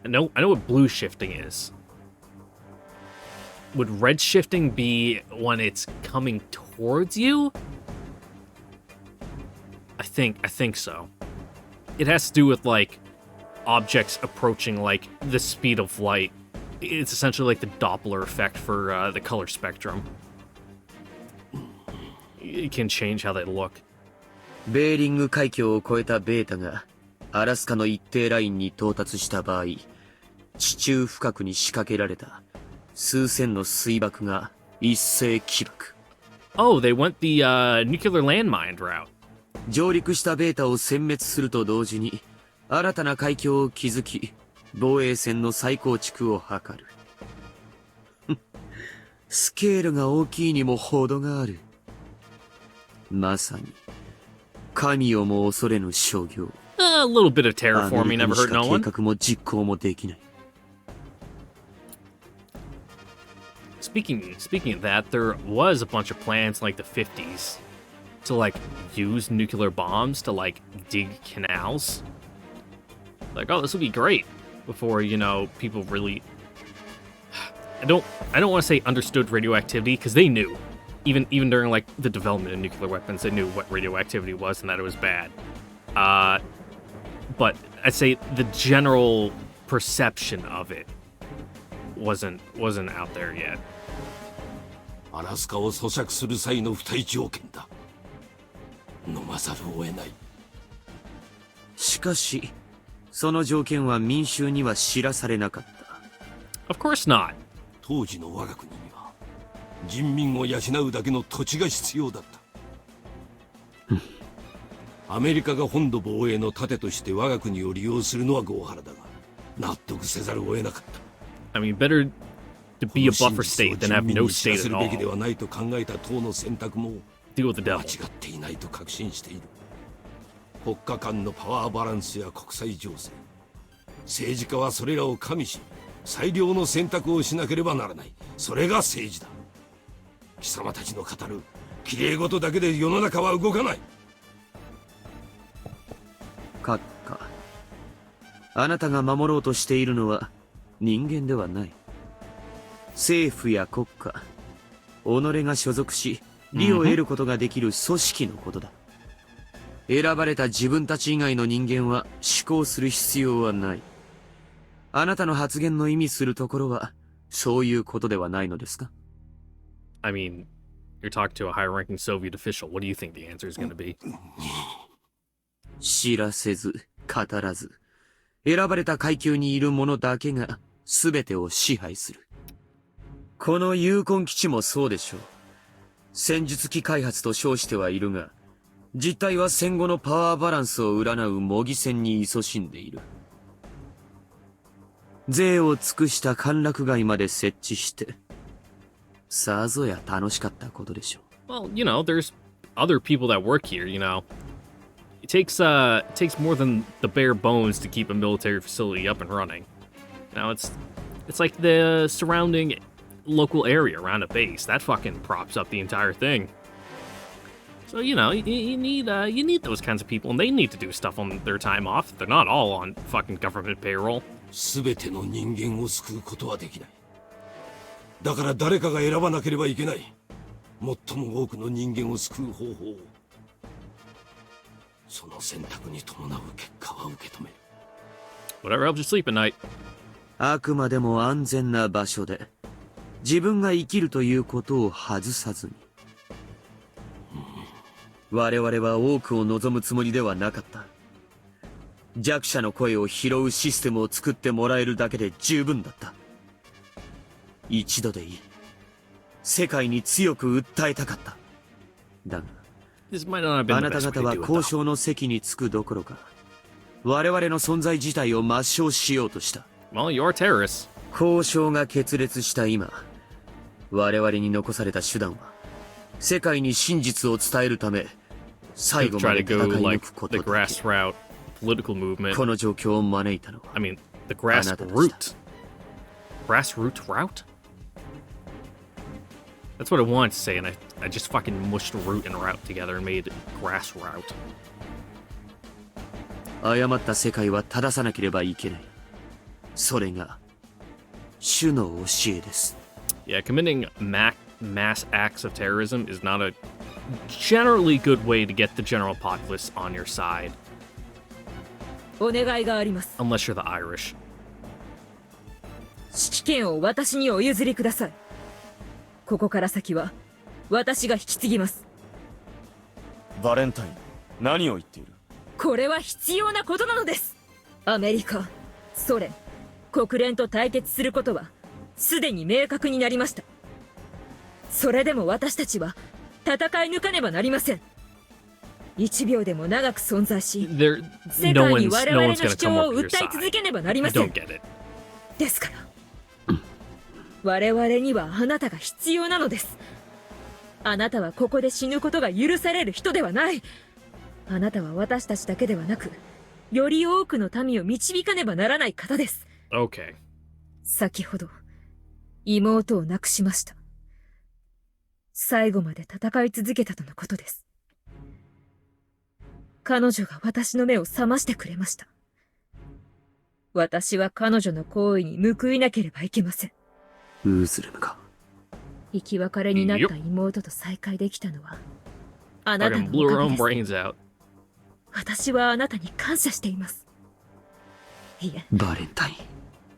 I know what blue shifting is. Would red shifting be when it's coming towards you? I think so. It has to do with like objects approaching like the speed of light. It's essentially like the Doppler effect for the color spectrum. It can change how they look. ベーリング海峡を越えたベータがアラスカの一定ラインに到達した場合、地中深くに仕掛けられた数千の水爆が一斉起爆。Oh, they went the nuclear landmine route. 上陸したベータを殲滅すると同時に新たな海峡を築き、防衛線の再構築を図る。スケールが大きいにも程がある。まさに神をも恐れぬ商業。A little bit of terraforming never hurt no one. 計画も実行もできない。Speaking of that, there was a bunch of plans in like the 50s to like use nuclear bombs to like dig canals. Like, oh, this would be great before, people really I don't want to say understood radioactivity because they knew. Even during like the development of nuclear weapons, they knew what radioactivity was and that it was bad. But I'd say the general perception of it wasn't out there yet. アラスカを咀嚼する際の付帯条件だ。飲まざるを得ない。しかし、その条件は民衆には知らされなかった。Of course not. 当時の我が国には人民を養うだけの土地が必要だった。アメリカが本土防衛の盾として我が国を利用するのは合法だが、納得せざるを得なかった。I mean, better to be a buffer state than have no state at べきで all. はないと考えた党の選択も Deal with the 間 devil. 違っていないと確信している。国家間のパワーバランスや国際情勢、政治家はそれらを加味し最良の選択をしなければならない。それが政治だ。貴様たちの語る綺麗事だけで世の中は動かない。閣下、あなたが守ろうとしているのは人間ではない。政府や国家、己が所属し利を得ることができる組織のことだ。選ばれた自分たち以外の人間は思考する必要はない。あなたの発言の意味するところはそういうことではないのですか？ I mean, you're talking to a high-ranking Soviet official. What do you think the answer is going to be? 知らせず、語らず、選ばれた階級にいる者だけが全てを支配する。このユーコン基地もそうでしょう。戦術機開発と称してはいるが、実態は戦後のパワーバランスを占う模擬戦に勤しんでいる。税を尽くした歓楽街まで設置して、さぞや楽しかったことでしょう。Well, you know, there's other people that work here, you know. It takes more than the bare bones to keep a military facility up and running. Now it's like the surrounding local area around a base. That fucking props up the entire thing. So, you know, you need those kinds of people, and they need to do stuff on their time off. They're not all on fucking government payroll. すべての人間を救うことはできない。だから誰かが選ばなければいけない。最も多くの人間を救う方法を。その選択に伴う結果は受け止める。Whatever helps you sleep at night. あくまでも安全な場所で、自分が生きるということを外さずに。我々は多くを望むつもりではなかった。弱者の声を拾うシステムを作ってもらえるだけで十分だった。一度でいい。世界に強く訴えたかった。だが、This might not have been あ the なた best way 方 to は do it, 交 though. 渉の席に着くどころか、我々の存在自体を抹消しようとした。Well, you are terrorists. 交渉が決裂した今、我々に残された手段は、世界に真実を伝えるため、最後ま Try で to 戦い go 抜 like くこ the とだ grass け。 route political movement. この状況を招いたのは、 I mean, the grassroot. Grassroot route? That's what I wanted to say, and I just fucking mushed root and route together and made grass route. 誤った世界は正さなければいけない。それが、主の教えです。Yeah, committing mass acts of terrorism is not a generally good way to get the general populace on your side. お願いがあります。 Unless you're the Irish. 指揮権を私にお譲りください。ここから先は私が引き継ぎます。バレンタイン、何を言っている？これは必要なことなのです。アメリカ、ソ連、国連と対決することはすでに明確になりました。それでも私たちは戦い抜かねばなりません。1秒でも長く存在し、世 No 界に one's 我々の gonna 主 come 張を up to your 訴え side. 続けねばなりま I せ don't ん。 get it. ですから我々にはあなたが必要なのです。あなたはここで死ぬことが許される人ではない。あなたは私たちだけではなく、より多くの民を導かねばならない方です。 Okay. 先ほど妹を亡くしました。最後まで戦い続けたとのことです。彼女が私の目を覚ましてくれました。私は彼女の行為に報いなければいけません。ウーズルムか。生き別れになった妹と再会できたのはあなた Fucking の blew お her か own げです。 brains out. 私はあなたに感謝しています。いえ、バレンタイン。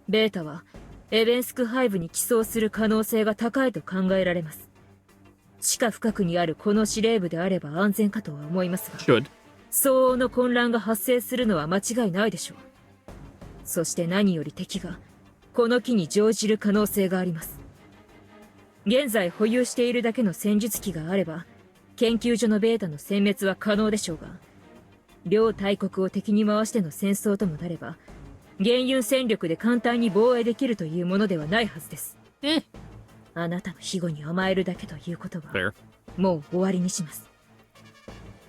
ベータはエベンスクハイブに寄贈する可能性が高いと考えられます。地下深くにあるこの司令部であれば安全かとは思いますが、Should. 相応の混乱が発生するのは間違いないでしょう。そして何より敵がこの機に乗じる可能性があります。現在保有しているだけの戦術機があれば研究所のベータの殲滅は可能でしょうが、両大国を敵に回しての戦争ともなれば現有戦力で簡単に防衛できるというものではないはずです。あなたの庇護に甘えるだけということは Fair. もう終わりにします。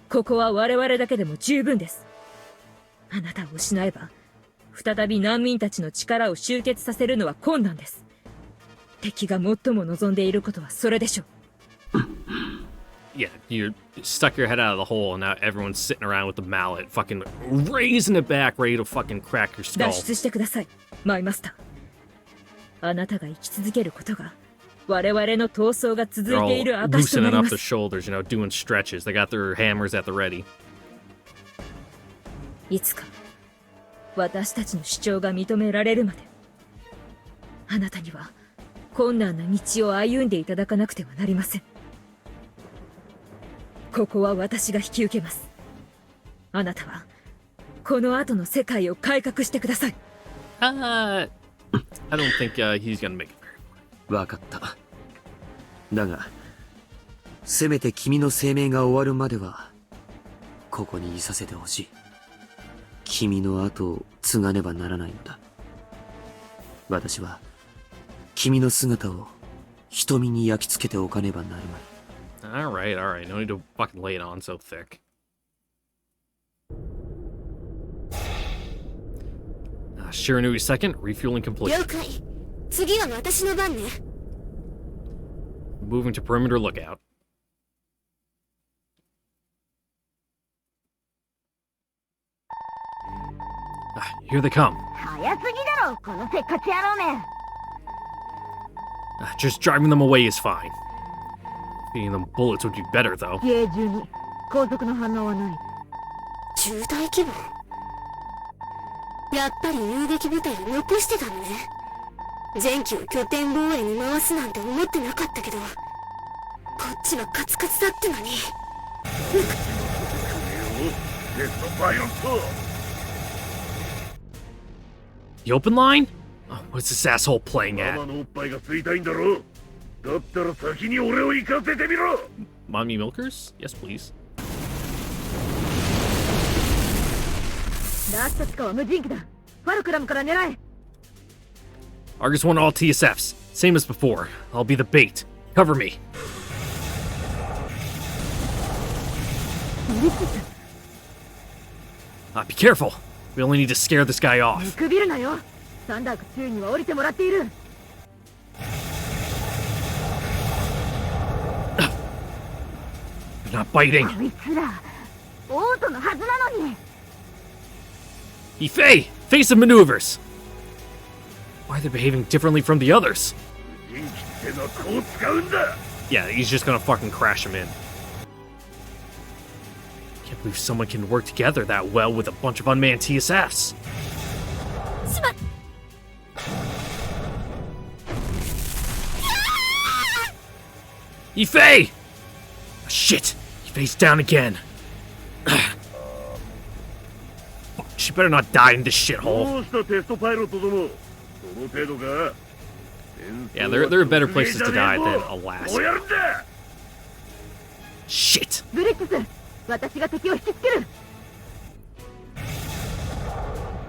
ここは我々だけでも十分です。あなたを失えば再び難民たちの力を集結させるのは困難です。敵が最も望んでいることはそれでしょう。Yeah, you stuck your head out of the hole, and now everyone's sitting around with the mallet, fucking raising it back, ready to fucking crack your 脱 skull. 出してください、マイマスター。あなたが生き続けることが我々の闘争が続 They're いてい all る証とな loosening り up ま the す。 shoulders, doing stretches. They got their hammers at the ready. いつか私たちの主張が認められるまで、あなたには困難な道を歩んでいただかなくてはなりません。ここは私が引き受けます。あなたはこの後の世界を改革してください。I don't think he's gonna make it. わかった。だが、せめて君の生命が終わるまでは、ここにいさせてほしい。君の後を継がねばならないのだ。私は、君の姿を瞳に焼き付けておかねばなるまい。Alright. No need to fucking lay it on so thick. Shiranui second, refueling complete. 了解。次は私の番ね。Moving to perimeter lookout. Here they come. 早すぎだろこのせっかち野郎め。 Just driving them away is fine. Feeding them bullets would be better, though. 自衛中に後続の反応はない。重大規模。やっぱり遊撃部隊を残してたのね。前期を拠点防衛に回すなんて思ってなかったけど、こっちはカツカツだってのに。The open line? Oh, what's this asshole playing at? ママのおっぱいが吸いたいんだろ。だったら先に俺を行かせてみろ。 Mommy milkers? Yes, please. ラスト地下は無人機だ。ファルクラムから狙え。 Argus won all TSFs. Same as before. I'll be the bait. Cover me. Be careful. We only need to scare this guy 見 off. くびるなよ。サンダーク2には降りてもらっている。 They're not biting. こいつらオートのはずなのに。 Ifei! Face of maneuvers! Why are they behaving differently from the others? 無人機ってのはこう使うんだ。 Yeah, he's just gonna fucking crash him in. Can't believe someone can work together that well with a bunch of unmanned TSFs. しまっ。Ifei! Shit! Ifei's down again. Fuck, she better not die in this shithole. どうしたテストパイロットども。その程度か。 Yeah, there are better places to die than Alaska. どうやるんだ。 Shit! ブリックス、私が敵を引きつける。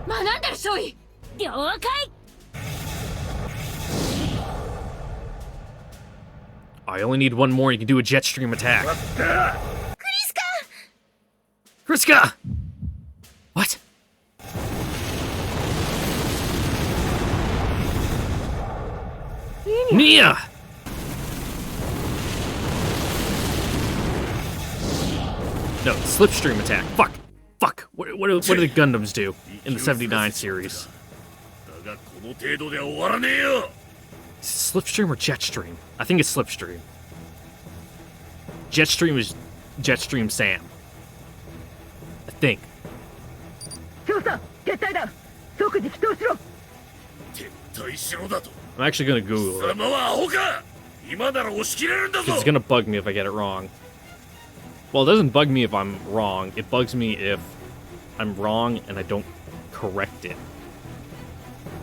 学んでる少尉。了解。 I only need one more and you can do a jet stream attack. だった。 Kriska! What? Nia! No, slipstream attack. Fuck. Fuck. What do the Gundams do in the 79 series? だがこの程度では終わらねえよ。 Is it Slipstream or Jetstream? I think it's Slipstream. Jetstream is Jetstream Sam. I think. 調査撤退だ。即時帰投しろ。撤退しろだと。 I'm actually gonna Google 貴 it. 様はアホか。今なら押し切れるんだぞ。 It's gonna bug me if I get it wrong. Well, it doesn't bug me if I'm wrong. It bugs me if I'm wrong and I don't correct it.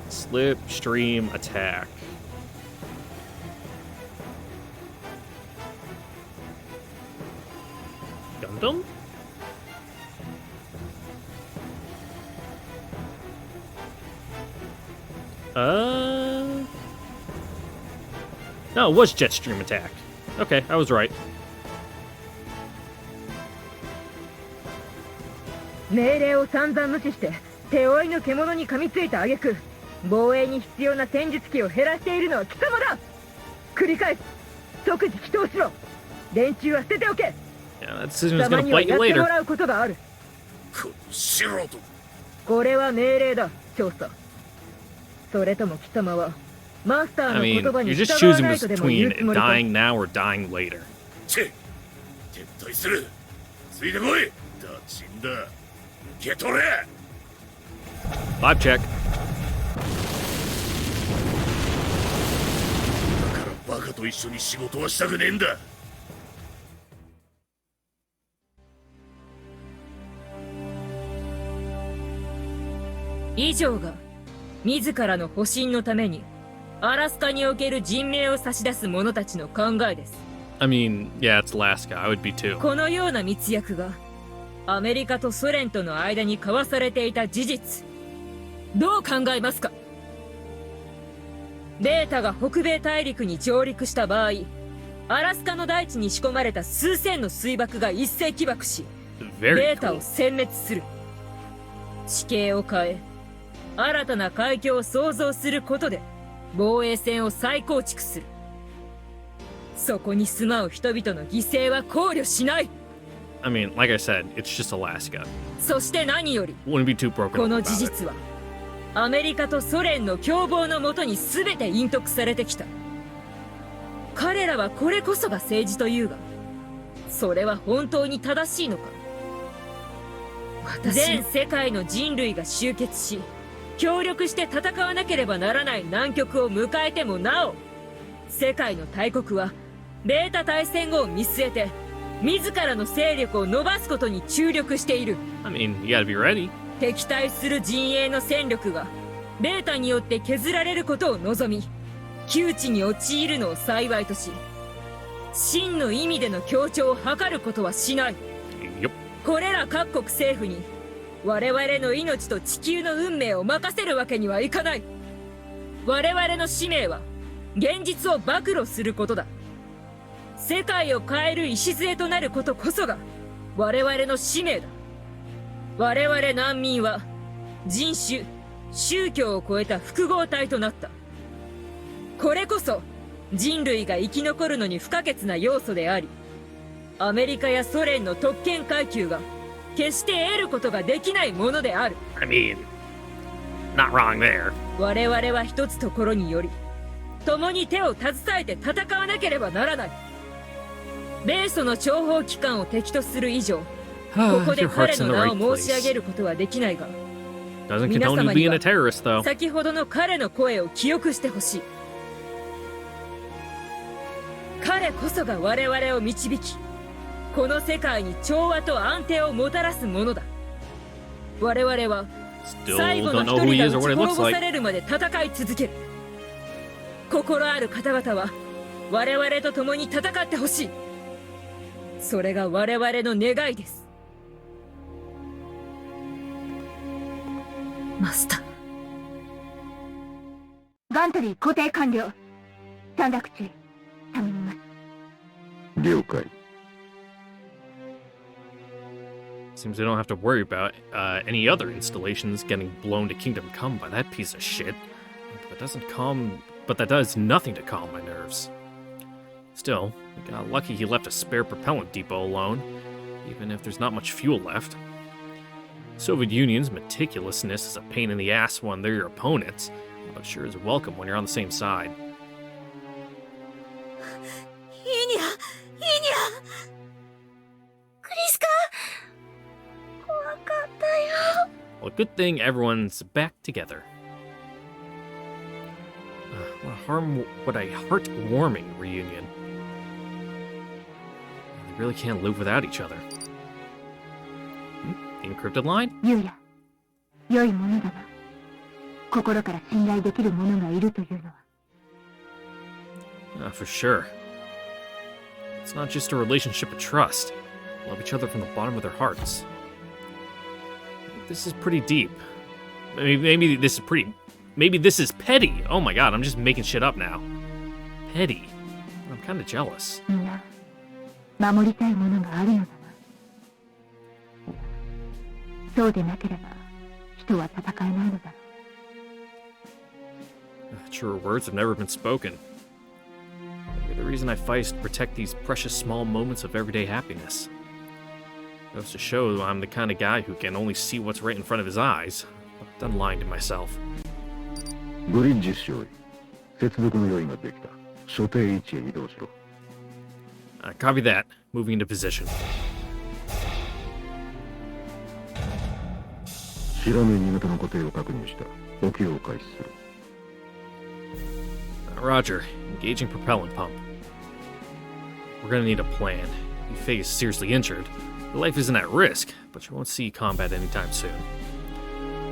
Slipstream attack. Gundam? No, it was Jetstream attack. Okay, I was right. 命令を散々無視して手負いの獣に噛みついた挙句、防衛に必要な戦術機を減らしているのは貴様だ。繰り返す。即時帰投しろ。連中は捨てておけ。 Yeah, that decision 貴 is 様 gonna には bite や you っても later. らうことがある。この素人。これは命令だ、調査。それとも貴様はマスター I の mean, 言葉に you're 従 just わ choosing ないとでも言う between つもりか。 dying now or dying later. チェ撤退する。ついてこい。ダチンだ。受け取れ。 Vibe check. だからバカと一緒に仕事はしたくねえんだ。以上が自らの保身のためにアラスカにおける人命を差し出す者たちの考えです。 I mean, yeah, it's Alaska. I would be too. このような密約がアメリカとソ連との間に交わされていた事実、どう考えますか？ベータが北米大陸に上陸した場合、アラスカの大地に仕込まれた数千の水爆が一斉起爆し、ベ Very ータ cool. を殲滅する。地形を変え、新たな海峡を創造することで防衛線を再構築する。そこに住まう人々の犠牲は考慮しない。 I mean, like I said, it's just Alaska. そして何より Wouldn't be too broken こ up の about 事 it. 実はアメリカとソ連の共謀のもとに全て隠匿されてきた。彼らはこれこそが政治というが、それは本当に正しいのか？全世界の人類が集結し協力して戦わなければならない難局を迎えてもなお、世界の大国はベータ大戦後を見据えて自らの勢力を伸ばすことに注力している。 I mean, you gotta be ready. 敵対する陣営の戦力がベータによって削られることを望み、窮地に陥るのを幸いとし、真の意味での協調を図ることはしない。 Yep. これら各国政府に我々の命と地球の運命を任せるわけにはいかない。我々の使命は現実を暴露することだ。世界を変える礎となることこそが我々の使命だ。我々難民は人種、宗教を超えた複合体となった。これこそ人類が生き残るのに不可欠な要素であり、アメリカやソ連の特権階級が決して得ることができないものである。 I mean, not wrong there. 我々は一つところにより共に手を携えて戦わなければならない。米ソの諜報機関を敵とする以上、ここで Your 彼 heart's in の the 名 right を申し上げ place. ることはできないが、 Doesn't 皆 condone 様 you に being は a terrorist, though. 先ほどの彼の声を記憶してほしい。彼こそが我々を導き、この世界に調和と安定をもたらすものだ。我々は Still 最後 don't の know 一 who he 人 is が or 撃 what ち it 滅 looks ぼさ like. れるまで戦い続ける。心ある方々は我々と共に戦ってほしい。それが我々の願いです。マスター。ガントリー固定完了。短絡注意頼みます。了解。 Seems we don't have to worry about any other installations getting blown to Kingdom Come by that piece of shit. But that does nothing to calm my nerves. Still, we got lucky he left a spare propellant depot alone, even if there's not much fuel left. Soviet Union's meticulousness is a pain in the ass when they're your opponents, but sure is welcome when you're on the same side. いいにゃ、いいにゃ。クリスカ、怖かったよ。Well, good thing everyone's back together. What a heartwarming reunion. They really can't live without each other. The encrypted line? ゆうや、良いものだな。心から信頼できる者がいるというのは。For sure. It's not just a relationship of trust. Love each other from the bottom of their hearts. This is pretty deep. Maybe this is pretty... Maybe this is petty. Oh my god, I'm just making shit up now. Petty. I'm kind of jealous. みんな、守りたいものがあるのだな。そうでなければ、人は戦えないのだろう。 Truer words have never been spoken. Maybe the reason I fight is to protect these precious small moments of everyday happiness. It goes to show I'm the kind of guy who can only see what's right in front of his eyes. I've done lying to myself. ブリッジ少尉、接続の用意ができた。所定位置へ移動しろ。Copy that. Moving into position. 知らぬ新潟の固定を確認した。補給を開始する。Roger. Engaging propellant pump. We're gonna need a plan. If Faye is seriously injured, your life isn't at risk, but you won't see combat anytime soon.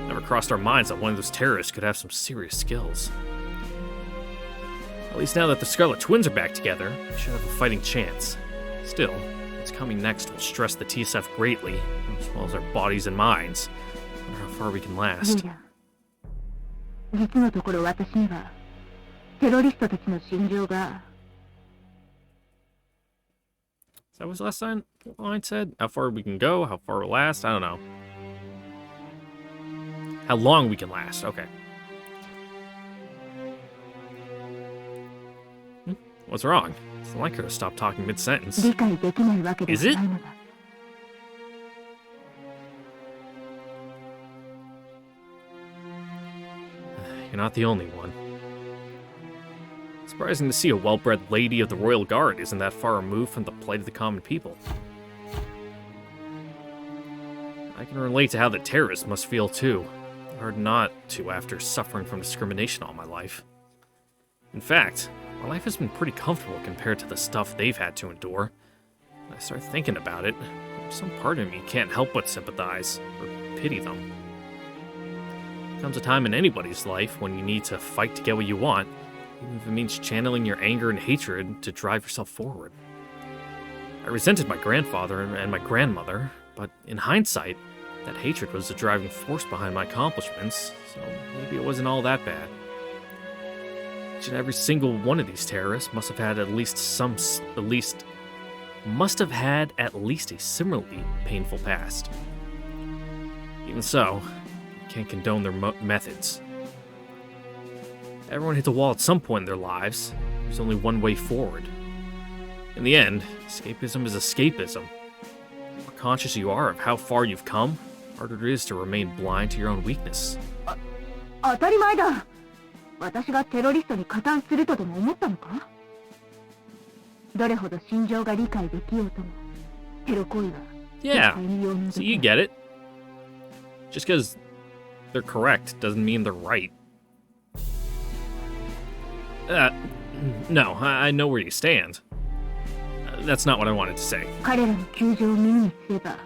Never crossed our minds that one of those terrorists could have some serious skills. At least now that the Scarlet Twins are back together, we should have a fighting chance. Still, what's coming next will stress the TSF greatly, as well as our bodies and minds. I wonder how far we can ゆ last. うや、実のところ私には、テロリストたちの心情が。 Is that what the last line said? How far we can go, how far we'll last? I don't know. How long we can last, okay. What's wrong? It's not like her to stop talking mid-sentence. 理解できないわけではないのだ。You're not the only one. Surprising to see a well-bred lady of the Royal Guard isn't that far removed from the plight of the common people. I can relate to how the terrorists must feel too. Hard not to after suffering from discrimination all my life. In fact, my life has been pretty comfortable compared to the stuff they've had to endure. When I start thinking about it, some part of me can't help but sympathize or pity them. There comes a time in anybody's life when you need to fight to get what you want, even if it means channeling your anger and hatred to drive yourself forward. I resented my grandfather and my grandmother, but in hindsight, that hatred was the driving force behind my accomplishments, so maybe it wasn't all that bad. Each and every single one of these terrorists must have had at least a similarly painful past. Even so, you can't condone their methods. Everyone hits a wall at some point in their lives. There's only one way forward. In the end, escapism is escapism. The more conscious you are of how far you've come, the harder it is to remain blind to your own weakness. 当たり前だ。私がテロリストに加担するとでも思ったのか？どれほど心情が理解できようとも、テロ行為は Yeah, 絶対に容認 so でき you ない。 get it. Just because they're correct doesn't mean they're right. No, I know where you stand. That's not what I wanted to say. 彼らの窮状を耳にすれば、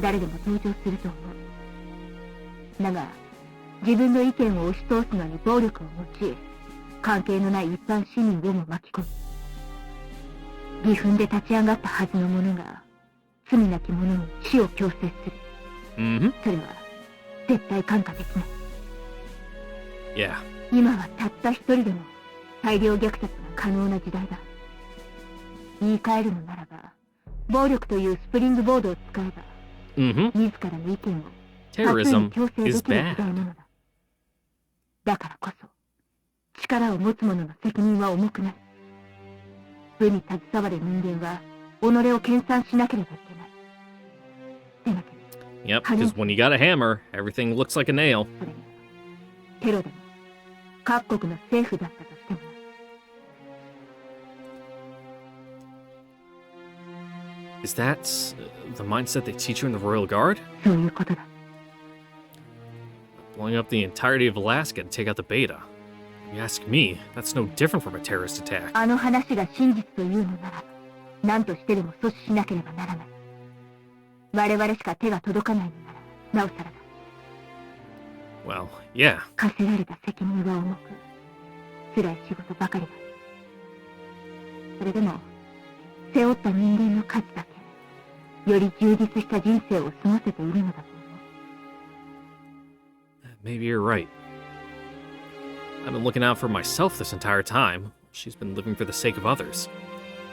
誰でも同情すると思う。だが、自分の意見を押し通すのに暴力を用い、関係のない一般市民をも巻き込む。義憤で立ち上がったはずの者が、罪なき者に死を強制する。Mm-hmm. それは、絶対看過できない。Yeah. 今はたった一人でも、大量虐殺が可能な時代だ。言い換えるのならば、暴力というスプリングボードを使えば、Mm-hmm. 自らの意見を Terrorism 強制で is きる時 bad. 代なのだ。だからこそ、力を持つ者の責任は重くなる。部に携わる人間は、己を研鑽しなければいけない。でなければ、 Yep, because when you got a hammer, everything looks like a nail. それが、テロでも、各国の政府だったとしてもな。Is that the mindset they teach you in the Royal Guard? そういうことだ。blowing up the entirety of Alaska to take out the beta. If you ask me, that's no different from a terrorist attack. あの話が真実というのなら、何としてでも阻止しなければならない。我々しか手が届かないのなら、なおさらだ。Well, yeah. 課せられた責任は重く、辛い仕事ばかりだ。それでも、背負った人間の数だけ、より充実した人生を過ごせているのだと思う。Maybe you're right. I've been looking out for myself this entire time. She's been living for the sake of others.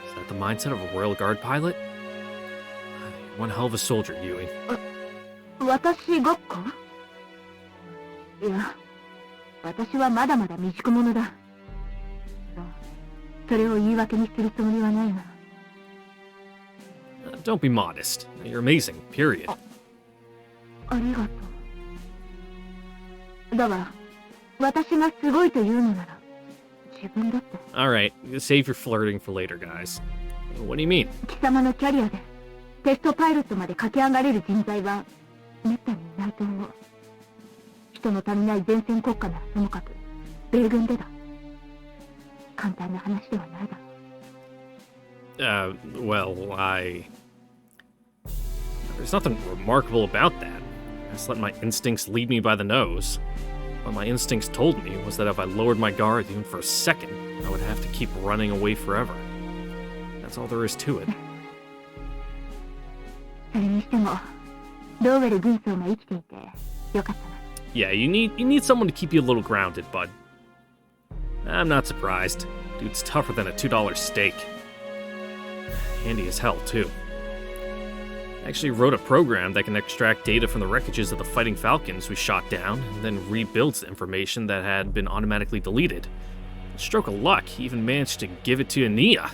Is that the mindset of a Royal Guard pilot? One hell of a soldier, Yui. 私ごっこ？いや、私はまだまだ未熟者だ。それを言い訳にするつもりはないが。Don't be modest. You're amazing, period. ありがとう。だが、私がすごいというのなら、自分だって。Alright, save your flirting for later, guys. What do you mean? 貴様のキャリアで、テストパイロットまで駆け上がれる人材は、めったにいないと思う。人の足りない前線国家ならともかく、米軍でだ。簡単な話ではないだ。Well, There's nothing remarkable about that. I just let my instincts lead me by the nose. What my instincts told me was that if I lowered my guard even for a second, I would have to keep running away forever. That's all there is to it. それにしても、ローウェル軍曹が生きていてよかったな。Yeah, you need someone to keep you a little grounded, bud. I'm not surprised. Dude's tougher than a $2 steak. Handy as hell, too. I actually wrote a program that can extract data from the wreckages of the Fighting Falcons we shot down, and then rebuilds the information that had been automatically deleted. A stroke of luck, he even managed to give it to Ania.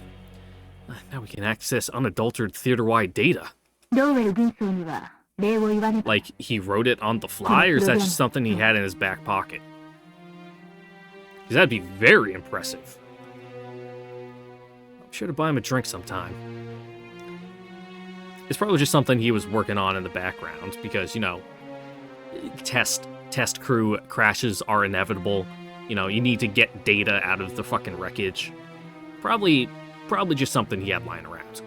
Now we can access unadulterated theater-wide data. ローウェル軍曹には礼を言わねば。 Like, he wrote it on the fly, or is that just something he had in his back pocket? Because that'd be very impressive. I'm sure to buy him a drink sometime. It's probably just something he was working on in the background, because, you know, test crew crashes are inevitable. You know, you need to get data out of the fucking wreckage. Probably just something he had lying around.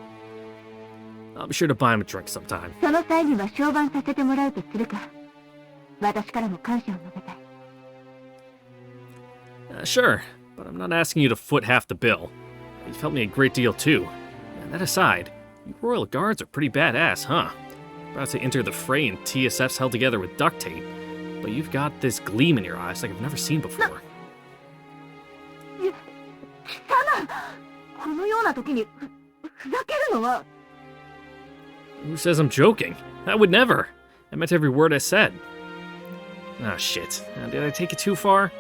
I'll be sure to buy him a drink sometime. その際には評判させてもらうとするか。私からも感謝を述べたい。Sure, but I'm not asking you to foot half the bill. You've helped me a great deal too. And that aside, you Royal Guards are pretty badass, huh? About to enter the fray and TSF's held together with duct tape, but you've got this gleam in your eyes like I've never seen before. 貴様、このような時にふざけるのは。 Who says I'm joking? I would never. I meant every word I said. Ah, shit. Did I take it too far?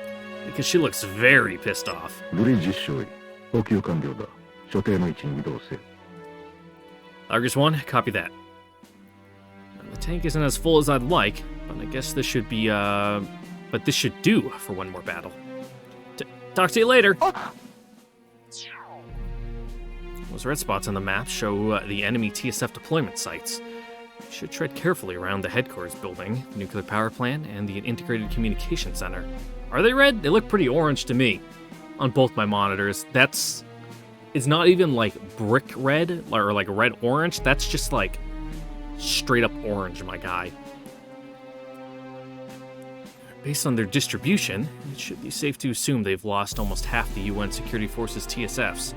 Because she looks very pissed off. ブリッジ少尉、補給完了だ。所定の位置に移動せ。Argus 1, copy that. The tank isn't as full as I'd like, but I guess this should be, but this should do for one more battle. Talk to you later! Those red spots on the map show the enemy TSF deployment sites. You should tread carefully around the headquarters building, the nuclear power plant, and the integrated communication center. Are they red? They look pretty orange to me. On both my monitors. It's not even like brick red, or like red-orange. That's just like straight up orange, my guy. Based on their distribution, it should be safe to assume they've lost almost half the UN Security Forces TSFs.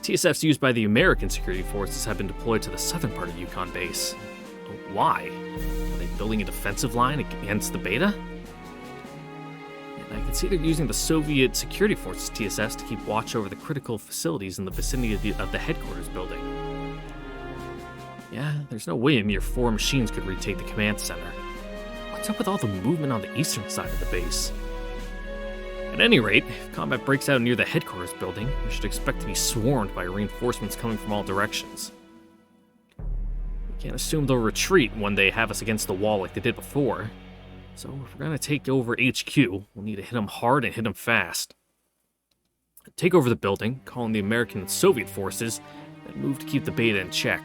TSFs used by the American security forces have been deployed to the southern part of Yukon base. Why? Are they building a defensive line against the beta? And I can see they're using the Soviet security forces TSFs to keep watch over the critical facilities in the vicinity of the headquarters building. Yeah, there's no way a mere 4 machines could retake the command center. What's up with all the movement on the eastern side of the base? At any rate, if combat breaks out near the headquarters building, we should expect to be swarmed by reinforcements coming from all directions. We can't assume they'll retreat when they have us against the wall like they did before. So if we're gonna take over HQ, we'll need to hit them hard and hit them fast. Take over the building, call in the American and Soviet forces, and move to keep the beta in check.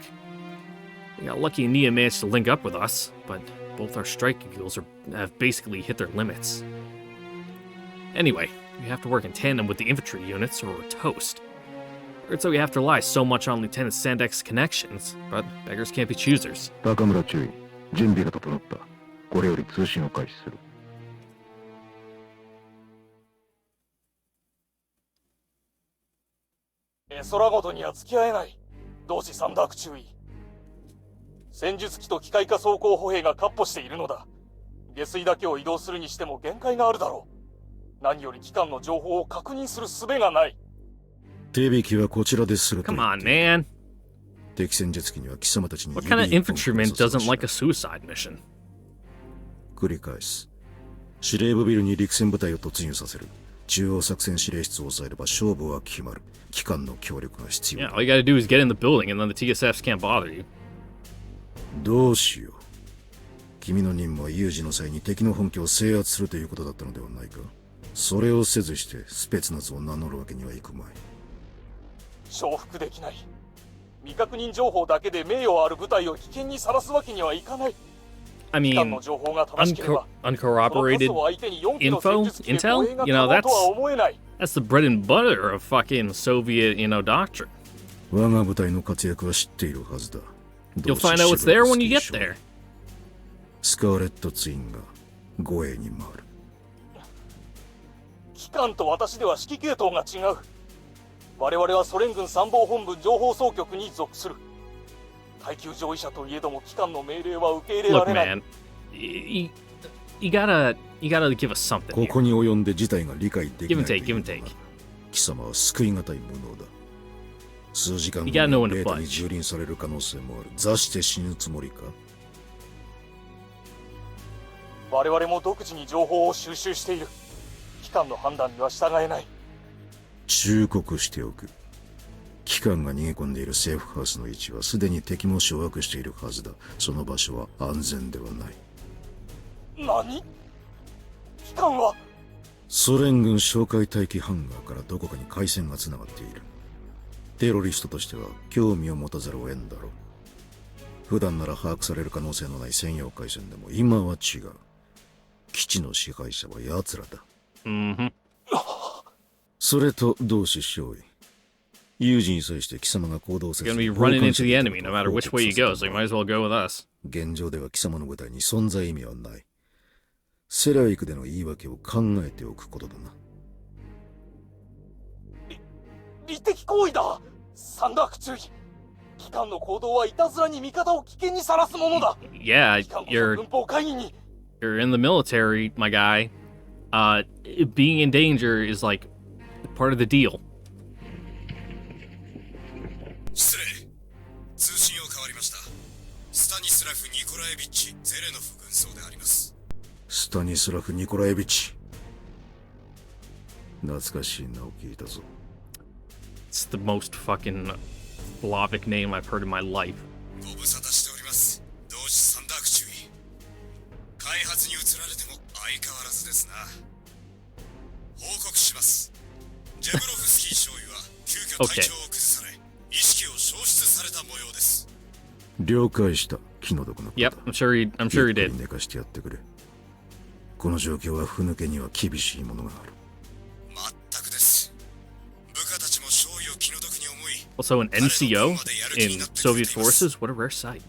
We got lucky Nia managed to link up with us, but Both our strike eagles have basically hit their limits. Anyway, we have to work in tandem with the infantry units or we're toast. Or so we have to rely so much on Lieutenant Sandek's connections, but beggars can't be choosers. 高村注意。準備が整った。これより通信を開始する。空ごとには付き合えない。同志サンダーク注意。戦術機と機械化装甲歩兵が闊歩しているのだ。下水だけを移動するにしても限界があるだろう。何より機関の情報を確認する術がない。手引きはこちらですると Come 言っ on, ている。 man. 敵戦術機には貴様たちに What kind of 指一本 infantryman 触れさせ doesn't は like a しない suicide mission? 繰り返す。司令部ビルに陸戦部隊を突入させる。中央作戦司令室を抑えれば勝負は決まる。機関の協力が必要 Yeah, だ。 all you gotta do is get in the building and then the TSFs can't bother you. どうしよう。君の任務は有事の際に敵の本拠を制圧するということだったのではないか。それをせずしてスペツナズを名乗るわけにはいくまい。承服できない。未確認情報だけで名誉ある部隊を危険にさらすわけにはいかない。 I 機関 mean, の情報が正しければ、 uncorroborated その数を相手に4機の info, 戦術機で intel? 護衛が You 可 know, 能とは思えない。 that's the bread and butter of fucking Soviet, doctrine. 我が部隊の活躍は知っているはずだ。 You'll find out what's there when you get there. スカーレットツインが護衛に回る。機関と私では指揮系統が違う。我々はソ連軍参謀本部情報総局に属する。階級上位者といえども機関の命令は受け入れら Look, れない。 man, you gotta give us something こ here. こに及んで事態が理解できない Give and take, というの give は and take. 貴様は救い難い無能だ。数時間後 You gotta know に when to ベータに budge. 蹂躙される可能性もある。座して死ぬつもりか。我々も独自に情報を収集している。機関の判断には従えない。忠告しておく。機関が逃げ込んでいるセーフハウスの位置はすでに敵も掌握しているはずだ。その場所は安全ではない。何？機関はソ連軍哨戒待機ハンガーからどこかに回線がつながっている。テロリストとしては興味を持たざるを得んだろう。普段なら把握される可能性のない専用回線でも今は違う。基地の支配者は奴らだ。Mm-hmm. それと同志少尉。有事に際して貴様が行動せ You're ず gonna be running into the enemy no matter which way you go, so you might as well go with us. 現状では貴様の部隊に存在意味はない。セライクでの言い訳を考えておくことだな。利的行為だ。サンダーク注意。機関の行動はいたずらに味方を危険にさらすものだ。 Yeah, 機関こそ you're 軍法会議に。 you're in the military, my guy. Being in danger is like part of the deal. 失礼。通信を変わりました。スタニスラフ・ニコラエビッチ・ゼレノフ軍曹であります。スタニスラフ・ニコラエビッチ。懐かしい名を聞いたぞ。It's the most fucking Slavic name I've heard in my life. ご無沙汰しております。同志サンダーク注意。開発に移られても相変わらずですな。報告します。ジェブロフスキー少尉は急遽体調を崩され、意識を消失された模様です。了解した。気の毒なことだ。 Yep, I'm sure he ゆっく did. り寝かしてやってくれ。この状況はふぬけには厳しいものがある。全くです。部下たちも少尉を気の毒に思い。 Also, an NCO in Soviet forces? What a rare sight.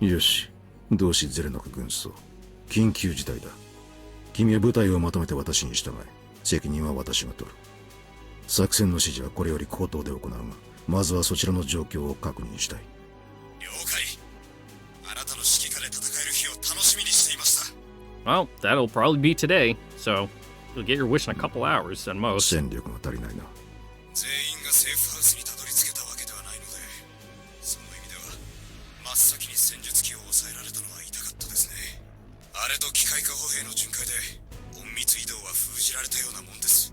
よし。同志ゼレノフ軍曹。緊急事態だ。君は部隊をまとめて私に従い。責任は私が取る。作戦の指示はこれより口頭で行うが、まずはそちらの状況を確認したい。了解。あなたの指揮下で戦える日を楽しみにしていました。Well, that'll probably be today, so you'll get your wish in a couple hours at most. 戦力が足りないな。全員がセーフハウスにたどり着けたわけではないので、その意味では、真っ先に戦術機を抑えられたのは痛かったですね。あれと機械化歩兵の巡回で、隠密移動は封じられたようなもんです。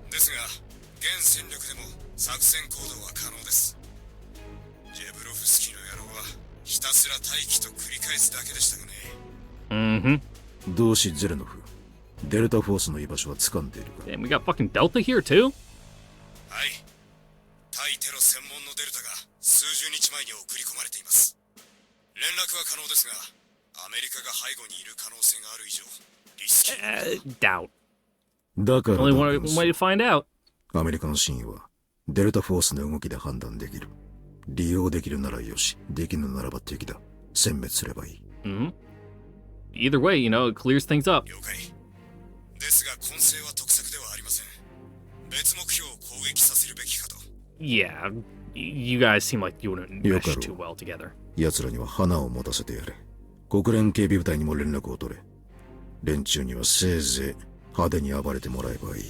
ですが、現戦力でも作戦行動は可能です。ジェブロフスキーの野郎は、ひたすら待機と繰り返すだけでしたがね。Mm-hmm. 同志ゼレノフ、デルタフォースの居場所は掴んでいるか。 Damn, we got fucking Delta here too? はい。対テロ専門のデルタが数十日前に送り込まれています。連絡は可能ですが、アメリカが背後にいる可能性がある以上、リスキー。Doubt. だから Only one way to find out. アメリカの真意はデルタフォースの動きで判断できる。利用できるならよし、できぬならば敵だ。殲滅すればいい。Either way, you know, it clears things up. 了解。ですが混成は得策ではありません。別目標を攻撃させるべきかと。Yeah, you guys seem like you wouldn't mesh too well together. 奴らには花を持たせてやれ。国連警備部隊にも連絡を取れ。連中にはせいぜい派手に暴れてもらえばいい。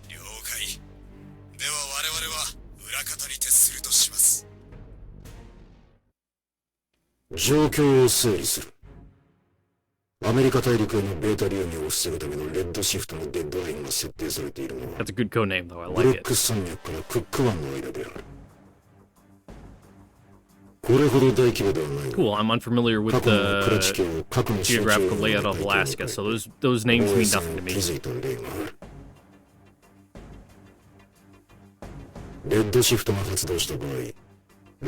了解。では我々は裏方に徹するとします。状況を整理する。アメリカ大陸へのベータ流入を防ぐためのレッドシフトのデッドラインが設定されているのは That's a good code name, though. I ブレ like ッ it. クス山脈からクック湾の間である。これほど大規模ではない。 Cool. I'm unfamiliar with 過去のクラチ the 橋を核の象徴 geographical のよ layout うな of 大 Alaska, 規 so 模 those names 防衛 mean 線 nothing を to me. 築いた例がある。レッドシフトが発動した場合、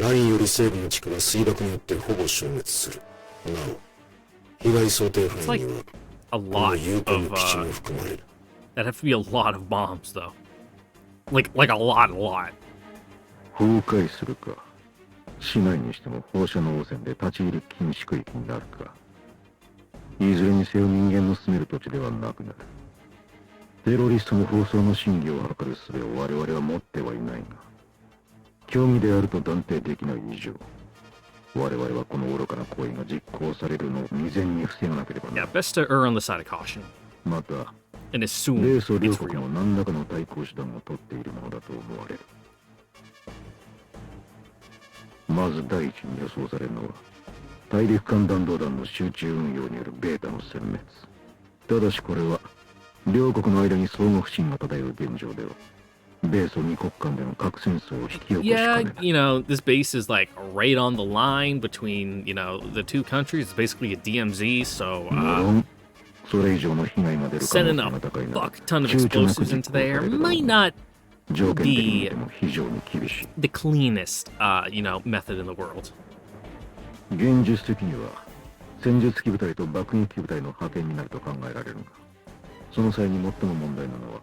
ラインより西部の地区が水爆によってほぼ消滅する。なお、被害想定範囲には A こ lot の有効 of 基地も含まれる。that'd have to be a lot of bombs, though. Like a lot. 崩壊するか。市内にしても放射能汚染で立ち入り禁止区域になるか。いずれにせよ人間の住める土地ではなくなる。テロリストの放送の真偽を図る術を我々は持ってはいないが、虚偽であると断定できない以上、我々はこの愚かな行為が実行されるのを未然に防がなければなら Yeah, ない。 best to err on the side of caution また、 and assume 米ソ両 it's 国 real. も何らかの対抗手段を取っているものだと思われる。まず第一に予想されるのは、大陸間弾道弾の集中運用によるベータの殲滅。ただしこれは、両国の間に相互不信が漂う現状では、米ソ二国間での核戦争を引き起こしか Yeah, ねない。 you know, this base is like right on the line between, you know, the two countries. It's basically a DMZ, so 無論、それ以上の被害が出る可能 sending 性 a が高いなら、 fuck ton of 躊躇なく explosives 実 into 行 the さ air れるだろう might not 条件的に見ても非常に厳しい。 the cleanest, you know, method in the world. 現実的には戦術機部隊と爆撃機部隊の派遣になると考えられるが、その際に最も問題なのは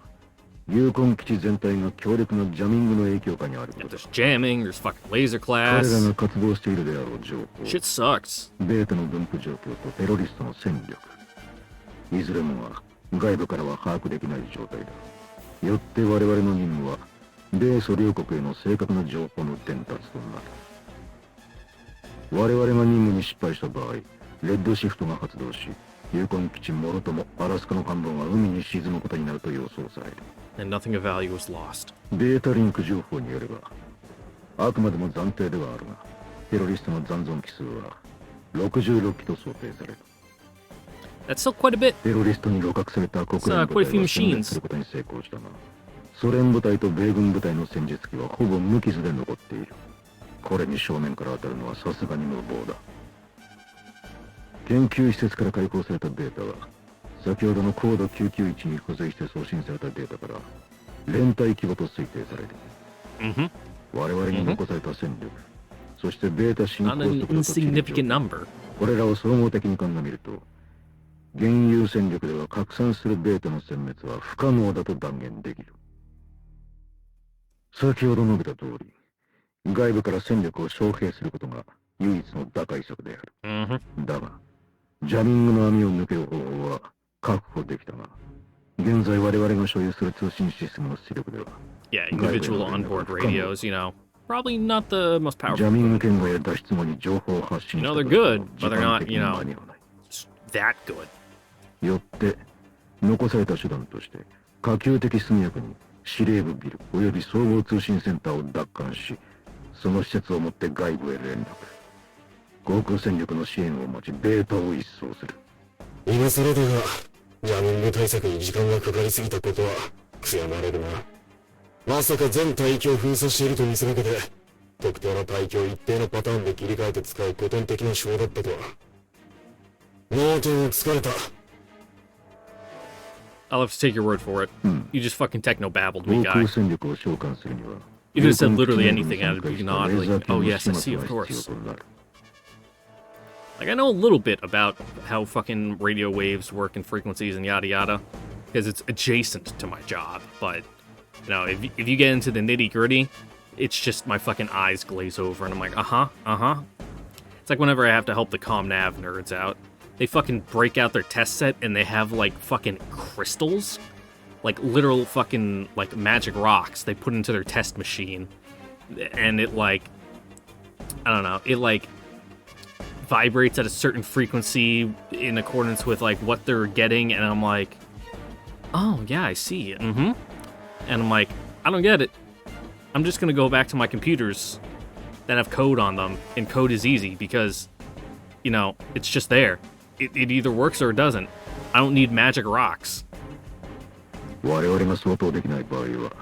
有根基地全体が強力なジャミングの影響下にあるこ Yeah, とだ。 there's jamming, there's fucking laser 彼ら class. が活動しているであろう情報、 Shit sucks. ベータの分布状況とテロリストの戦力、いずれもが外部からは把握できない状態だ。よって我々の任務は米ソ両国への正確な情報の伝達となる。我々が任務に失敗した場合、レッドシフトが発動し、有根基地もろともアラスカの半分は海に沈むことになると予想される。 And nothing of value was lost. ベータリンク情報によれば、あくまでも暫定ではあるが、テロリストの残存機数は66機と想定される。 That's still quite a bit. テロリストに鹵獲された国 So, 連 quite 部 a 隊 few は殲 machines. 滅することに成功したが、ソ連部隊と米軍部隊の戦術機はほぼ無傷で残っている。これに正面から当たるのはさすがに無謀だ。研究施設から解放されたデータは、先ほどの高度991に付随して送信されたデータから連隊規模と推定される。 Mm-hmm. 我々に残された戦力、そしてベータ進行 Not an 速度と地理 insignificant 状況、 number. これらを総合的に鑑みると、現有戦力では拡散するベータの殲滅は不可能だと断言できる。先ほど述べた通り、外部から戦力を招聘することが唯一の打開策である。 Mm-hmm. だが、ジャミングの網を抜ける方法は確保できたが、現在我々が所有する通信システムの出力では、 Yeah, individual onboard radios, you know, probably not the most ジャ powerful. ミング圏外へ脱出後に情報を発信 You し know, た they're と good, して but も they're not, 時間的に you 間 know, に合わない。 that good. よって残された手段として可及的速やかに司令部ビルおよび総合通信センターを奪還し、その施設をもって外部へ連絡、航空戦力の支援を待ちベータを一掃する。今更だが、ジャミング対策に時間がかかりすぎたことは悔やまれるな。まさか全帯域を封鎖していると見せかけて、特定の帯域を一定のパターンで切り替えて使う古典的な手法だったとは。脳天疲れた。I'll have to take your word for it. You just fucking techno babbled me, 航 guy. 空戦力を召喚するには、 You could have said literally 有根基地 anything. 内 I'd 部に be 参加 not したレーザー like, 系 oh の yes, I 始末 see, of が必要 course. となる。Like, I know a little bit about how fucking radio waves work and frequencies and yada yada, because it's adjacent to my job, but, you know, if you get into the nitty-gritty, it's just my fucking eyes glaze over, and I'm like, It's like whenever I have to help the ComNav nerds out. They fucking break out their test set, and they have, like, fucking crystals, like, literal fucking, like, magic rocks they put into their test machine, and it, like, I don't know, it, like, vibrates at a certain frequency in accordance with, like, what they're getting, and I'm like, oh, yeah, I see it, And I'm like, I don't get it. I'm just gonna go back to my computers that have code on them, and code is easy, because, you know, it's just there. It either works or it doesn't. I don't need magic rocks. 我々が相当できない場合は、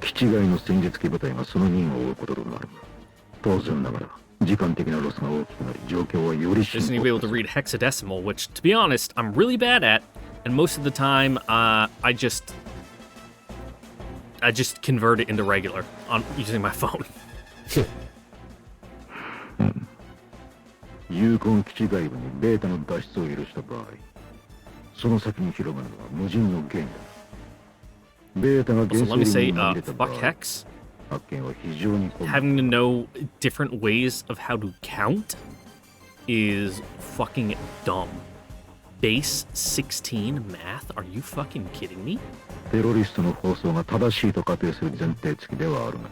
基地外の戦術機部隊がその任を負うこととなる。当然ながら、時間的なロスが大きくなり、状況はより深 Just need to be able to read hexadecimal, which, to be honest, I'm really bad at, and most of the time, I just convert it into regular on using my phone. ユーコン基地外部にベータの脱出を許した場合、その先に広がるのは無人のゲインだ。ベータが So 原 let me 生 say, 林に紛れた場 fuck 合、 hex. 発見は非常に困難。 Having to know different ways of how to count is fucking dumb. Base 16 math? Are you fucking kidding me? テロリストの放送が正しいと仮定する前提付きではあるが。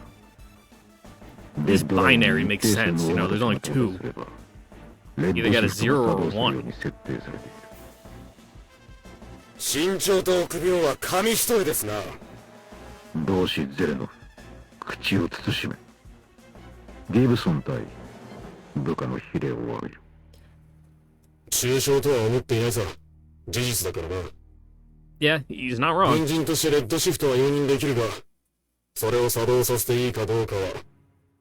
This binary makes sense, you know, there's only two. You either got a 0 or 1. 身長と臆病は紙一重ですな。同志ゼレノフ、口を慎め。ギブソン対部下の非礼を詫びる。抽象とは思っていないさ。事実だからな。Yeah, he's not wrong. 軍人としてレッドシフトは容認できるが、それを作動させていいかどうかは、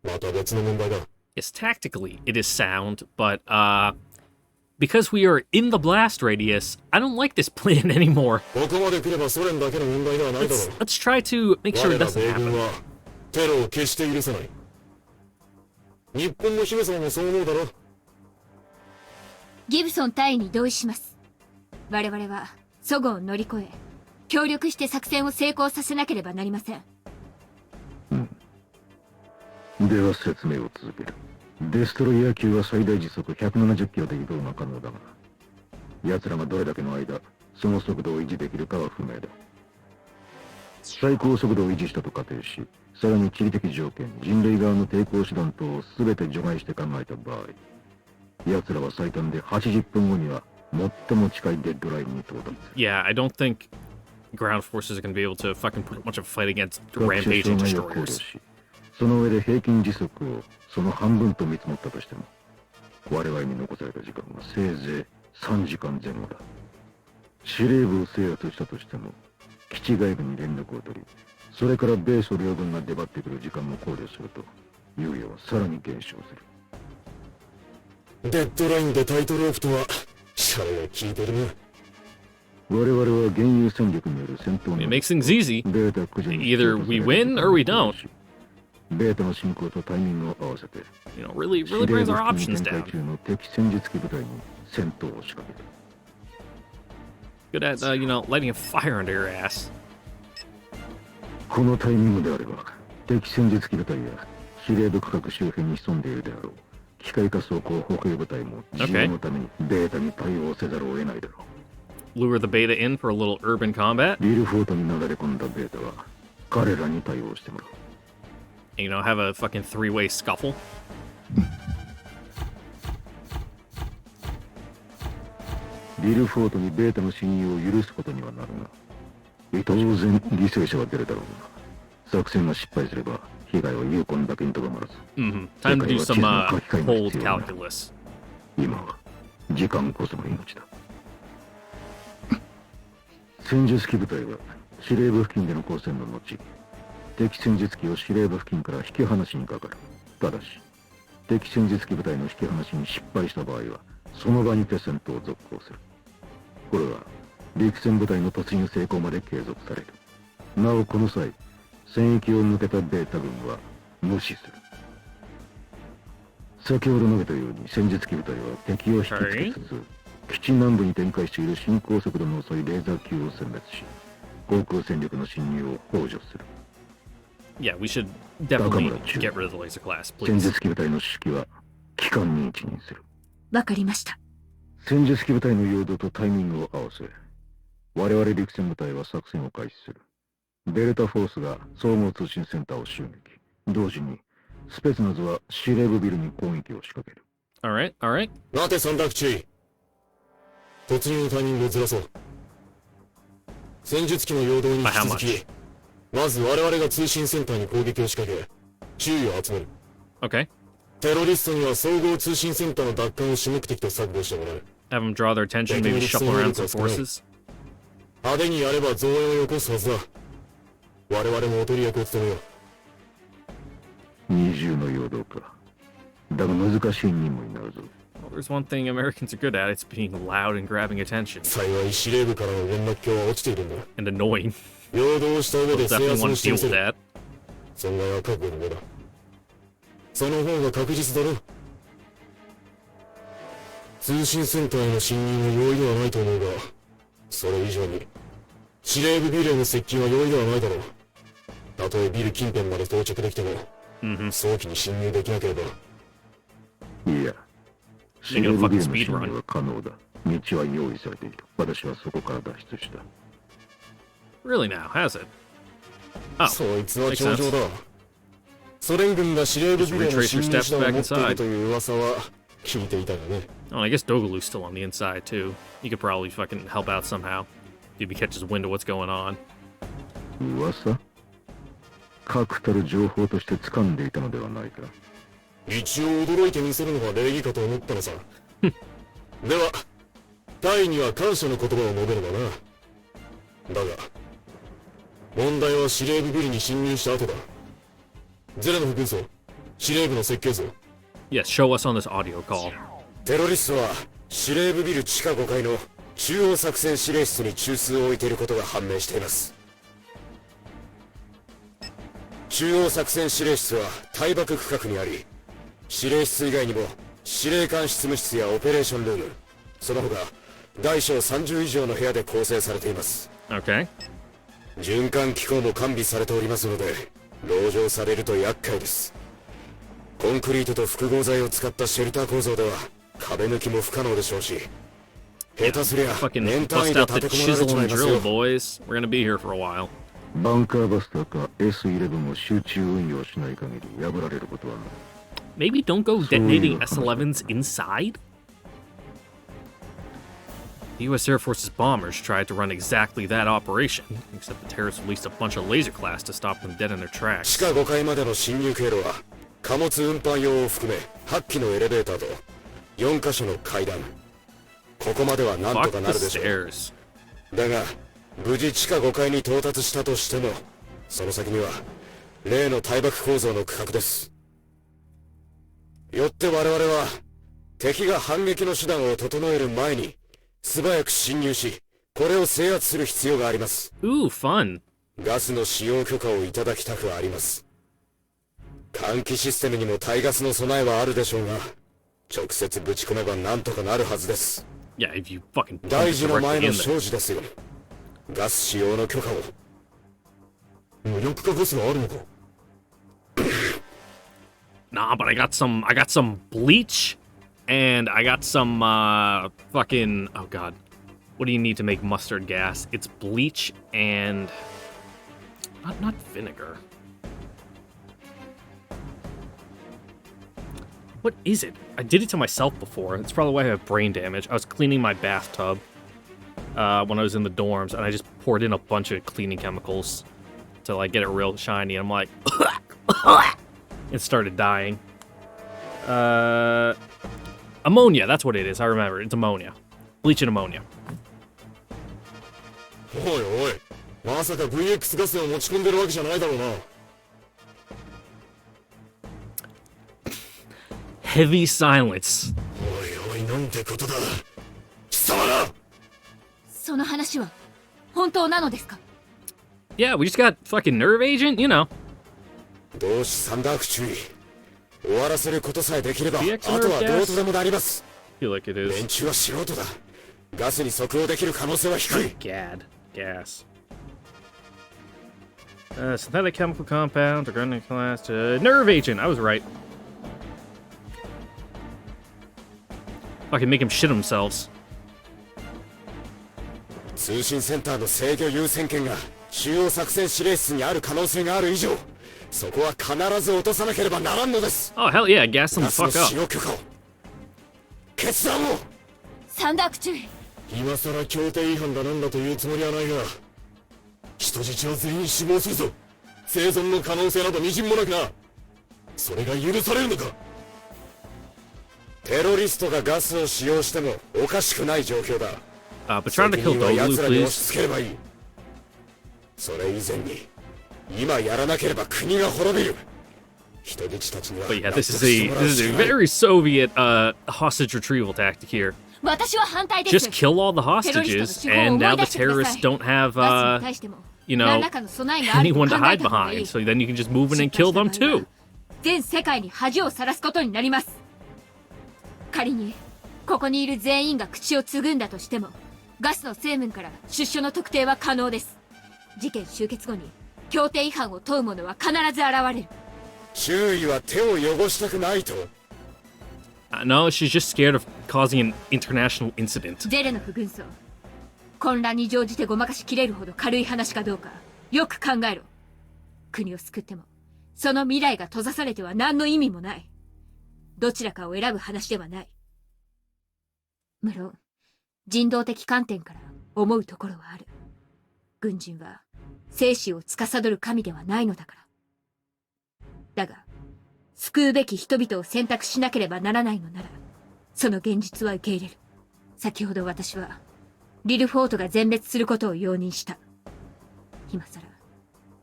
また別の問題だ。Yes, tactically, it is sound, but, because we are in the blast radius, I don't like this plan anymore. ここまで来ればソ連だけの問題ではないだろう。Let's try to make sure it 我ら doesn't 米軍 happen. はテロを決して許さない。日本の姫様もそう思うだろ。ギブソン大尉に同意します。我々は齟齬を乗り越え、協力して作戦を成功させなければなりません。では説明を続ける。デストロイヤー級は最大時速170キロで移動が可能だが、奴らがどれだけの間、その速度を維持できるかは不明だ。最高速度を維持したと仮定し、さらに地理的条件、人類側の抵抗手段等を全て除外して考えた場合、奴らは最短で80分後には最も近いデッドラインに到達。Yeah, I don't think ground forces are going to be able to fucking put much of a fight against rampaging 学習障害を考慮 destroyers. し、その上で平均時速をその半分と見積もったとしても、我々に残された時間はせいぜい3時間前後だ。司令部を制圧したとしても、基地外部に連絡を取り、それから米ソ両軍が出張ってくる時間も考慮すると、猶予はさらに減少する。デッドラインでタイトロープとは、シャレが効いてるな。我々は現有戦力による戦闘 It の makes things easy. ベータ駆除に Either we win or we don't. ベータの進行とタイミングを合わせて、 You know, really 司 brings 令 our 部付 options 近に展 down. 開中の敵戦術機部隊に戦闘を仕掛ける。 Good at, you know, lighting a fire under your ass. このタイミングであれば、敵戦術機部隊や司令部区画周辺に潜んでいるであろう機械化装甲歩兵部隊も自衛のためにベータに対応せざるを得ないだろう。Lure the beta in for a little urban combat. ビルフォートに流れ込んだベータは彼らに対応してもらう。 You know, have a fucking three-way scuffle. ビルフォートにベータの侵入を許すことにはなるが、当然犠牲者は出るだろうが、作戦が失敗すれば被害はユーコンだけにとどまらず。 Mm-hmm. Time to do some, cold calculus. 今は時間こそが命だ。戦術機部隊は司令部付近での交戦の後、敵戦術機を司令部付近から引き離しにかかる。ただし、敵戦術機部隊の引き離しに失敗した場合は、その場にて戦闘を続行する。これは陸戦部隊の突入成功まで継続される。なおこの際、戦域を抜けたベータ軍は無視する。先ほど述べたように戦術機部隊は敵を引きつけつつ、基地南部に展開している進行速度の遅いレーザー級を殲滅し、航空戦力の侵入を幇助する。Yeah, we should definitely get rid of the laser class, 戦 please. 術機部隊の指揮は機関に一任する。わかりました。戦術機部隊の陽動とタイミングを合わせ、我々陸戦部隊は作戦を開始する。デルタフォースが総合通信センターを襲撃。同時にスペツナズは司令部ビルに攻撃を仕掛ける。Alright, alright. 待て三択注意。突入のタイミングをずらそう。戦術機の陽動に引き続き、まず我々が通信センターに攻撃を仕掛け、注意を集める。Okay. テロリストには総合通信センターの奪還を主目的と策動してもらう。Have them draw their attention, maybe shuffle around some forces. 派手にやれば増援をよこすはずだ。我々もおとり役を務めよう。二重の陽動か。だが難しい任務になるぞ。Well, there's one thing Americans are good at, it's being loud and grabbing attention. 幸い司令部からの連絡橋は落ちているんだ。And annoying. 陽動した上 We'll で制 definitely 圧 want を to してみ deal せ with る。 that. 損害は覚悟の上だ。その方が確実だろ。通信センターへの侵入は容易ではないと思うが、それ以上に司令部ビルへの接近は容易ではないだろう。たとえビル近辺まで到着できても、早期に侵入できなければ。いや、司令部ビルの侵入は可能だ。道は用意されている。私はそこから脱出した。Really now, has it? Oh, そいつは頂上だ。ソ連軍が司令部ビルへの侵入手段を持っているという噂は聞いていたがね。Oh, I guess Dogalu's still on the inside, too. You could probably fucking help out somehow. If he catches wind of what's going on. 噂？確たる情報として掴んでいたのではないか。一応驚いてみせるのが礼儀かと思ったのさ。では、隊には感謝の言葉を述べるわな。だが、問題は司令部ビルに侵入した後だ。ゼレノフ軍曹、司令部の設計図を。Yes, show us on this audio call. テロリストは司令部ビル地下5階の中央作戦司令室に中枢を置いていることが判明しています。中央作戦司令室は対爆区画にあり、司令室以外にも司令官執務室やオペレーションルーム、その他大小30以上の部屋で構成されています。 Okay. 循環機構も完備されておりますので、籠城されると厄介です。コンクリートと複合材を使ったシェルター構造では壁抜きも不可能でしょうし、下手すりゃ Fucking 年単 bust 位で out 立 the て込まれ chisel ちまい and ます drill, よ。 boys. We're gonna be here for a while. バンカーバスターか S11 を集中運用しない限り破られることはない。Maybe don't go detonating S11s inside? The US Air Force's bombers tried to run exactly that operation, except the terrorists released a bunch of laser class to stop them dead in their 地 tracks. 下5階までの侵入経路は貨物運搬用を含め8機のエレベーターと4カ所の階段。ここまではなんと Fuck かな the るでしょう。 stairs. だが無事地下5階に到達したとしても、その先には例の対爆構造の区画です。よって我々は敵が反撃の手段を整える前に素早く侵入し、これを制圧する必要があります。 Ooh, fun. ガスの使用許可をいただきたくあります。換気システムにも対ガスの備えはあるでしょうが、直接ぶち込めばなんとかなるはずです。 Yeah, if you fucking pump 大 it 事な前 directly の in 生 there. じですよ。ガス使用の許可を。無力化ガスがあるのか。 Nah, but I got some bleach, and I got some, fucking, oh god. What do you need to make mustard gas? It's bleach and, not vinegar. What is it? I did it to myself before. It's probably why I have brain damage. I was cleaning my bathtub, when I was in the dorms, and I just poured in a bunch of cleaning chemicals to, like, get it real shiny, and I'm like, it started dying. Ammonia, that's what it is. I remember. It's ammonia. Bleach and ammonia. おいおい、まさか VX ガスを持ち込んでるわけじゃないだろうな。Heavy silence. おいおい、なんてことだ。貴様ら。その話は本当なのですか？ Yeah, we just got fucking nerve agent, you know. 同志サンダーク注意。終わらせることさえできれば、あ BX とはどうとでもなります。 I feel like it 連 is. 中は素人だ。ガスに即応できる可能性は低い。 Gad. Gas. Synthetic chemical compound, organic class, nerve agent. I was right. Fucking make him shit themselves. 通信センターの制御優先権が主要作戦指令室にある可能性がある以上、そこは必ず落とさなければならんのです。 Oh, hell yeah, gas them ガ the スの fuck 使 up. 用許可を。決断を。サンダーク注意。今さら協定違反だなんだというつもりはないが、人質は全員死亡するぞ。生存の可能性などみじんもなくな。それが許されるのか。テロリストがガスを使用してもおかしくない状況だ。But trying to kill 責任は Dolu, 奴らに押 please. し付ければいい。それ以前に今やらなければ国が滅びる。人質たちには But yeah, 納 this 得 is して a もらう this is し a かない。 very Soviet hostage retrieval tactic here. 私は反対です Just kill all the hostages, and now the terrorists don't have ガスに対しても you 何 know らかの備えがあると anyone 考 to え hide た方がいい behind. So then you can just move in and kill them too. 全世界に恥をさらすことになります。仮にここにいる全員が口をつぐんだとしても、ガスの成分から出所の特定は可能です。事件終結後に協定違反を問う者は必ず現れる。周囲は手を汚したくないと。No, she's just scared of causing an international incident. ゼレノフ軍曹、混乱に乗じてごまかしきれるほど軽い話かどうかよく考えろ。国を救ってもその未来が閉ざされては何の意味もない。どちらかを選ぶ話ではない。無論人道的観点から思うところはある。軍人は生死を司る神ではないのだから。だが救うべき人々を選択しなければならないのなら、その現実は受け入れる。先ほど私はリルフォートが全滅することを容認した。今さら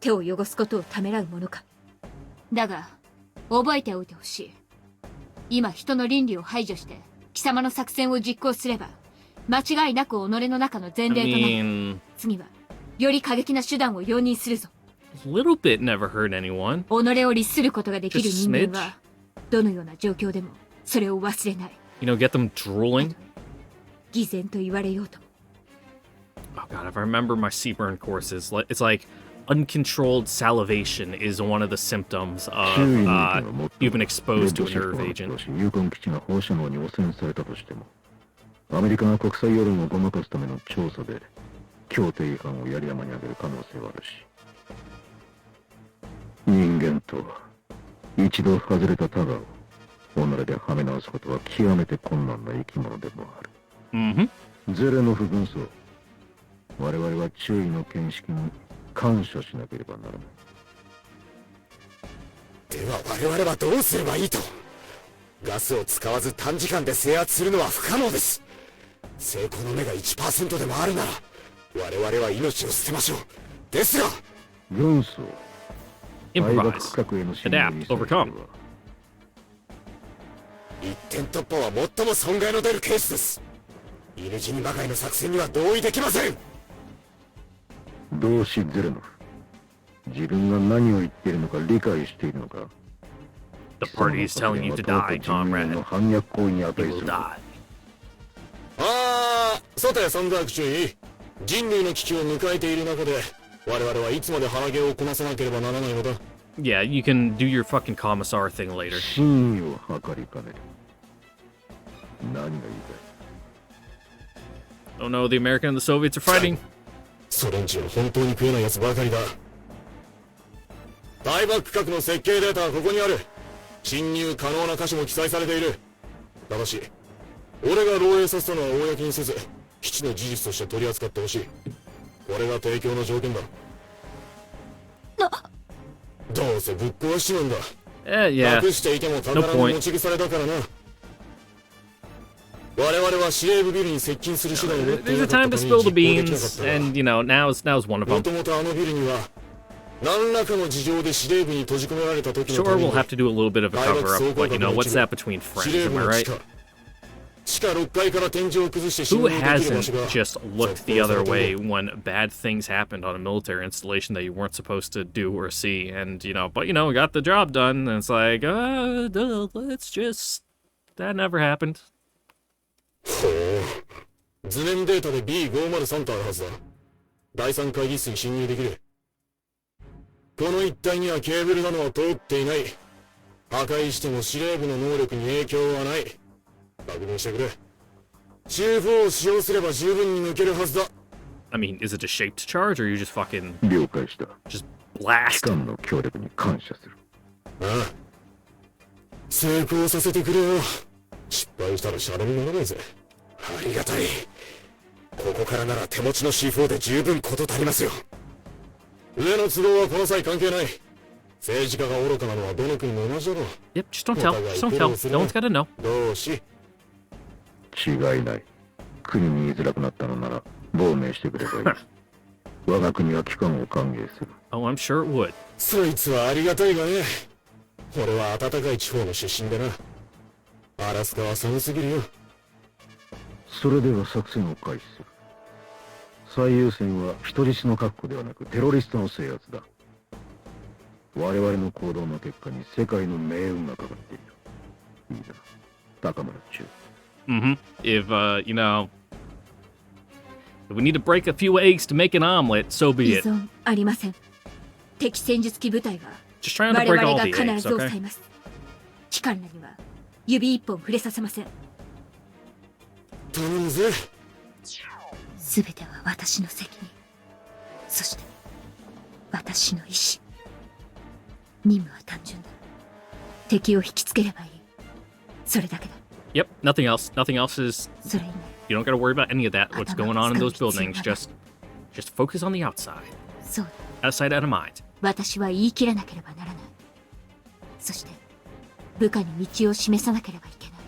手を汚すことをためらうものか。だが覚えておいてほしい。今人の倫理を排除して貴様の作戦を実行すれば、間違いなく己の中の前 I 例となる。 mean, 次はより過激な手段を容認するぞ。 a little bit never hurt anyone. 己を律することができる人間はどのような状況でもそれを忘れない。 You know, get them drooling. 偽善と言われようとも。 Oh god, if I remember my Seaburn courses, it's like uncontrolled salivation is one of the symptoms of 周囲にいてはもっと you've been exposed to a レッドシフ nerve トを agent. 発動しユーコン基地が放射能に汚染されたとしても、アメリカが国際世論をごまかすための調査で協定違反をやり山に上げる可能性はあるし、人間とは一度外れたタガを己ではめ直すことは極めて困難な生き物でもある。 Mm-hmm. ゼレノフ軍曹、我々は注意の見識に感謝しなければならない。では我々はどうすればいいと。ガスを使わず短時間で制圧するのは不可能です。成功の目が 1% でもあるなら我々は命を捨てましょう。ですが軍曹、敗北 Improvise. 区画への侵入 Adapt. に際して Overcome. は一点突破は最も損害の出るケースです。犬死にまがいの作戦には同意できません。同志ゼレノフ、自分が何を言っているのか理解しているのか。 The party is telling you to die, 人民の comrade. 反逆行為に You 値 will する。 die. さてサンダーク注意。人類の危機を迎えている中で我々はいつまで鼻毛をこなさなければならないのだ。 Yeah, you can do your fucking commissar thing later. 真意を図りかねる。何が言いたい。 Oh no, the American and the Soviets are fighting. ソ連人は本当に食えないやつばかりだ。大バック核の設計データはここにある。侵入可能な箇所も記載されている。ただし俺が漏洩させたのは公にせず、基地の事実として取り扱ってほしい。これが提供の条件だ。どうせぶっ壊しちまうんだ。Yeah. 隠していても宝の持ち腐れだからな。我々は司令部ビルに接近する手段を持ってい There's な a かった time た to め spill に the 実行できなか beans, った。 and you know, now's one of も them. ともとあのビルには何らかの事情で司令部に閉じ込められた時の Sure, ため we'll に have to do a little bit of a cover up, but you know, what's that between 司 friends, 令 am 部 I の地 right? 下地下6階から天井を崩して侵 Who 入できる場 hasn't 所が just looked the other way when bad things happened on a military installation that you weren't supposed to do or see? And, but, we got the job done. And it's like, let's just... That never happened. ほう。図面データで B503 とあるはずだ。第3会議室に侵入できる。この一帯にはケーブルなどは通っていない。破壊しても司令部の能力に影響はない。確認してくれ。C4 を使用すれば十分に抜けるはずだ。I mean, is it a shaped charge or you just fucking... 了解した。 just blast? 機関の協力に感謝する。ああ。成功させてくれよ。失敗したらシャレにならないぜ。ありがたい。ここからなら手持ちの C4 で十分事足りますよ。上の都合はこの際関係ない。政治家が愚かなのはどの国も同じだろう。Yep, just don't tell. Just don't tell. No one's gotta know. どうし違いない。国に言いづらくなったのなら亡命してくればいい。我が国は機関を歓迎する。Oh, I'm sure it would. そいつはありがたいがね。俺は暖かい地方の出身でな。アラスカは寒すぎるよ。それでは作戦を開始する。最優先は人質の確保ではなくテロリストの制圧だ。我々の行動の結果に世界の命運がかかっている。いいな、高村中。Mm-hmm. If, if we need to break a few eggs to make an omelet, so be 依 it. 存ありません。敵戦術機部隊は Just trying to 我 break 々 all が the 必 eggs, ず抑 okay? えます。機関らには指一本触れさせません。頼むぜ。すべては私の責任。そして私の意志。任務は単純だ。敵を引きつければいい。それだけだ。Yep, nothing else. Nothing else is... それ以外 You don't gotta worry about any of that, what's going on in those buildings. Just focus on the outside. そうだ。 Outside, out of mind. 私は言い切らなければならない。そして部下に道を示さなければいけない。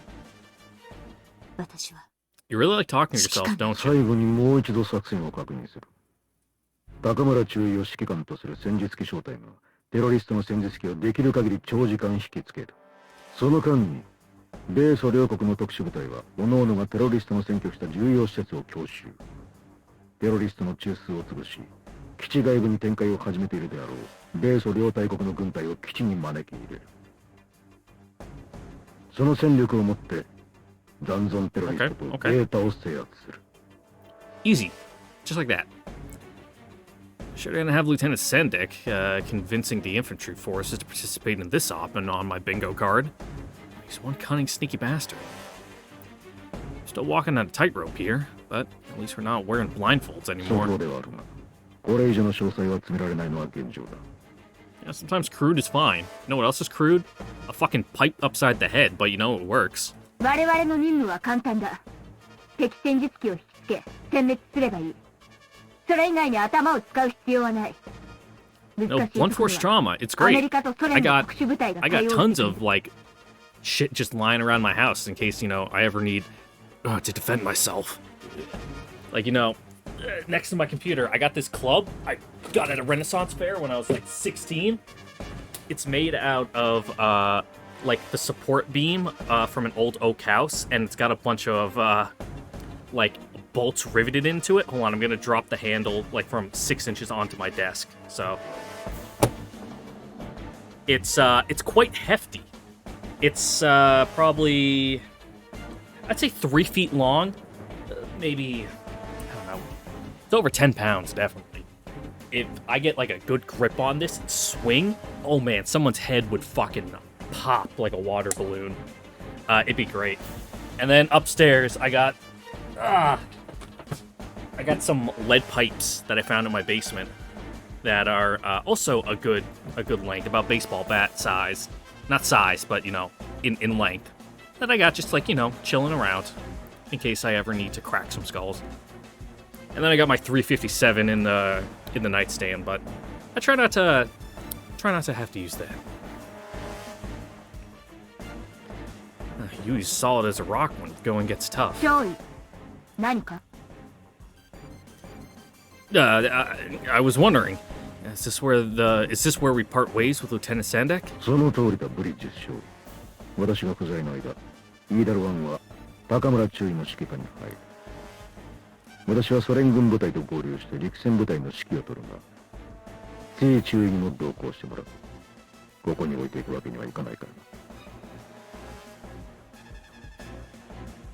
私は You really like talking to yourself, don't you? 最後にもう一度作戦を確認する。高村中尉を指揮官とする戦術機小隊がテロリストの戦術機をできる限り長時間引きつける。その間に米ソ両国の特殊部隊は各々がテロリストの占拠した重要施設を強襲。テロリストの中枢を潰し、基地外部に展開を始めているであろう米ソ両大国の軍隊を基地に招き入れる。その戦力をもって残存テロリストとデータを制圧する。Easy. Just like that. Sure gonna have Lieutenant Sendek convincing the infantry forces to participate in this op and on my bingo card. He's one cunning, sneaky bastard. Still walking on a tightrope here, but at least we're not wearing blindfolds そ anymore. こではあるが、これ以上の詳細は詰められないのは現状だ。Yeah, sometimes crude is fine. You know what else is crude? A fucking pipe upside the head, but you know it works. 我々の任務は簡単だ。敵戦術機を引きつけ殲滅すればいい。それ以外に頭を使う必要はない。 No, blunt force trauma. It's great. I got tons of like shit just lying around my house in case, I ever need to defend myself. Like, next to my computer, I got this club. I got at a Renaissance fair when I was like 16. It's made out of like the support beam from an old oak house, and it's got a bunch of like bolts riveted into it. Hold on, I'm gonna drop the handle like from 6 inches onto my desk. So it's quite hefty. It's probably, I'd say 3 feet long, maybe, I don't know, it's over 10 pounds definitely. If I get like a good grip on this and swing, oh man, someone's head would fucking pop like a water balloon. It'd be great. And then upstairs, I got some lead pipes that I found in my basement that are also a good length, about baseball bat size. Not size, but, in length. That I got just like, chilling around in case I ever need to crack some skulls. And then I got my 357 in the nightstand, but I try not to have to use that. You as solid as a rock when going gets tough. 何か I was wondering, is this where we part ways with Lieutenant Sandek? その通りだ、ブリッジス将。私が不在の間、イーダル1は高村中尉の指揮下に入る。私はソ連軍部隊と合流して陸戦部隊の指揮を取るが、T中尉にも同行してもらう。ここに置いていくわけにはいかないからな。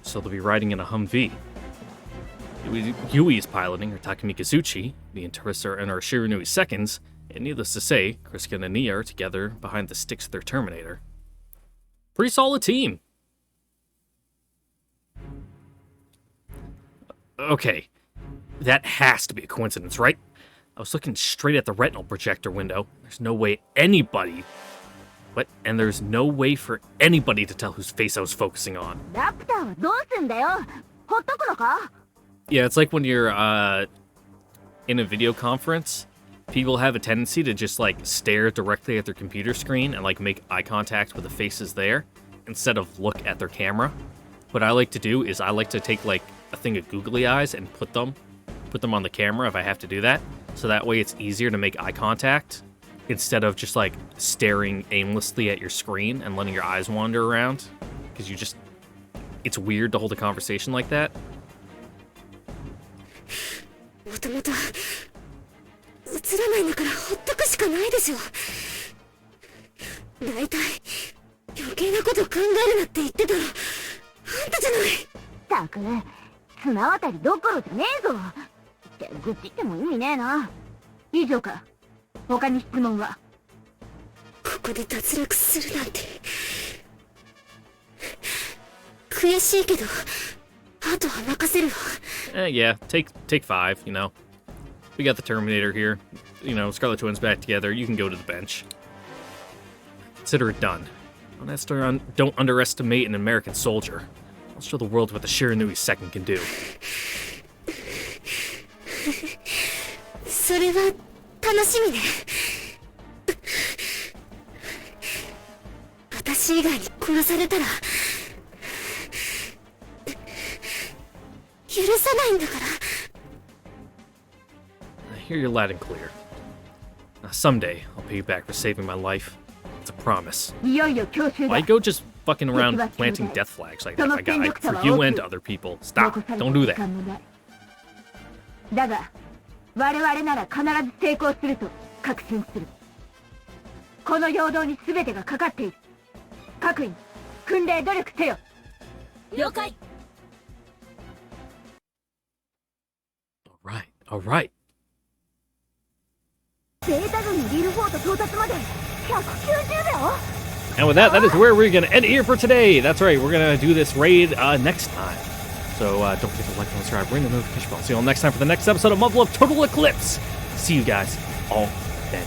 So they'll be riding in a Humvee. Yui is piloting, or Takumi Kazuchi. The interests are in our Shiranui seconds, and needless to say, Kriska and Nia are together behind the sticks of their Terminator. Pretty solid team. Okay, that has to be a coincidence, right? I was looking straight at the retinal projector window. There's no way anybody... What? And there's no way for anybody to tell whose face I was focusing on. Yeah, it's like when you're in a video conference, people have a tendency to just like stare directly at their computer screen and like make eye contact with the faces there instead of look at their camera. What I like to do is I like to take like a thing of googly eyes and put them on the camera if I have to do that. So that way it's easier to make eye contact instead of just like staring aimlessly at your screen and letting your eyes wander around. Because it's weird to hold a conversation like that. もともと映らないんだからほっとくしかないでしょ。だいたい余計なこと考えるなって言ってたらあんたじゃない。たく綱渡りどころじゃねえぞ。って愚痴っても意味ねえな。以上か。他に質問は。ここで脱落するなんて悔しいけどあとは任せるわ。Yeah, take 5, you know. We got the Terminator here. You know, Scarlet Twins back together. You can go to the bench. Consider it done. Don't underestimate an American soldier. I'll show the world what the Shiranui second can do. それは楽しみね。私以外に殺されたら許さないんだから。I hear you loud and clear. Someday, I'll pay you back for saving my life. It's a promise. Why go just fucking around planting death flags like that, my guy? For you and other people. Stop. Don't do that. だが、我々なら必ず成功すると確信する。この陽動に全てがかかっている。各員、訓練努力せよ。了解。All right. ベータ軍のリルフォート到達まで190秒 And with that is where we're going to end it here for today. That's right, we're going to do this raid next time. So don't forget to like and subscribe, ring the notification bell. See you all next time for the next episode of MUV LUV Total Eclipse. See you guys all then.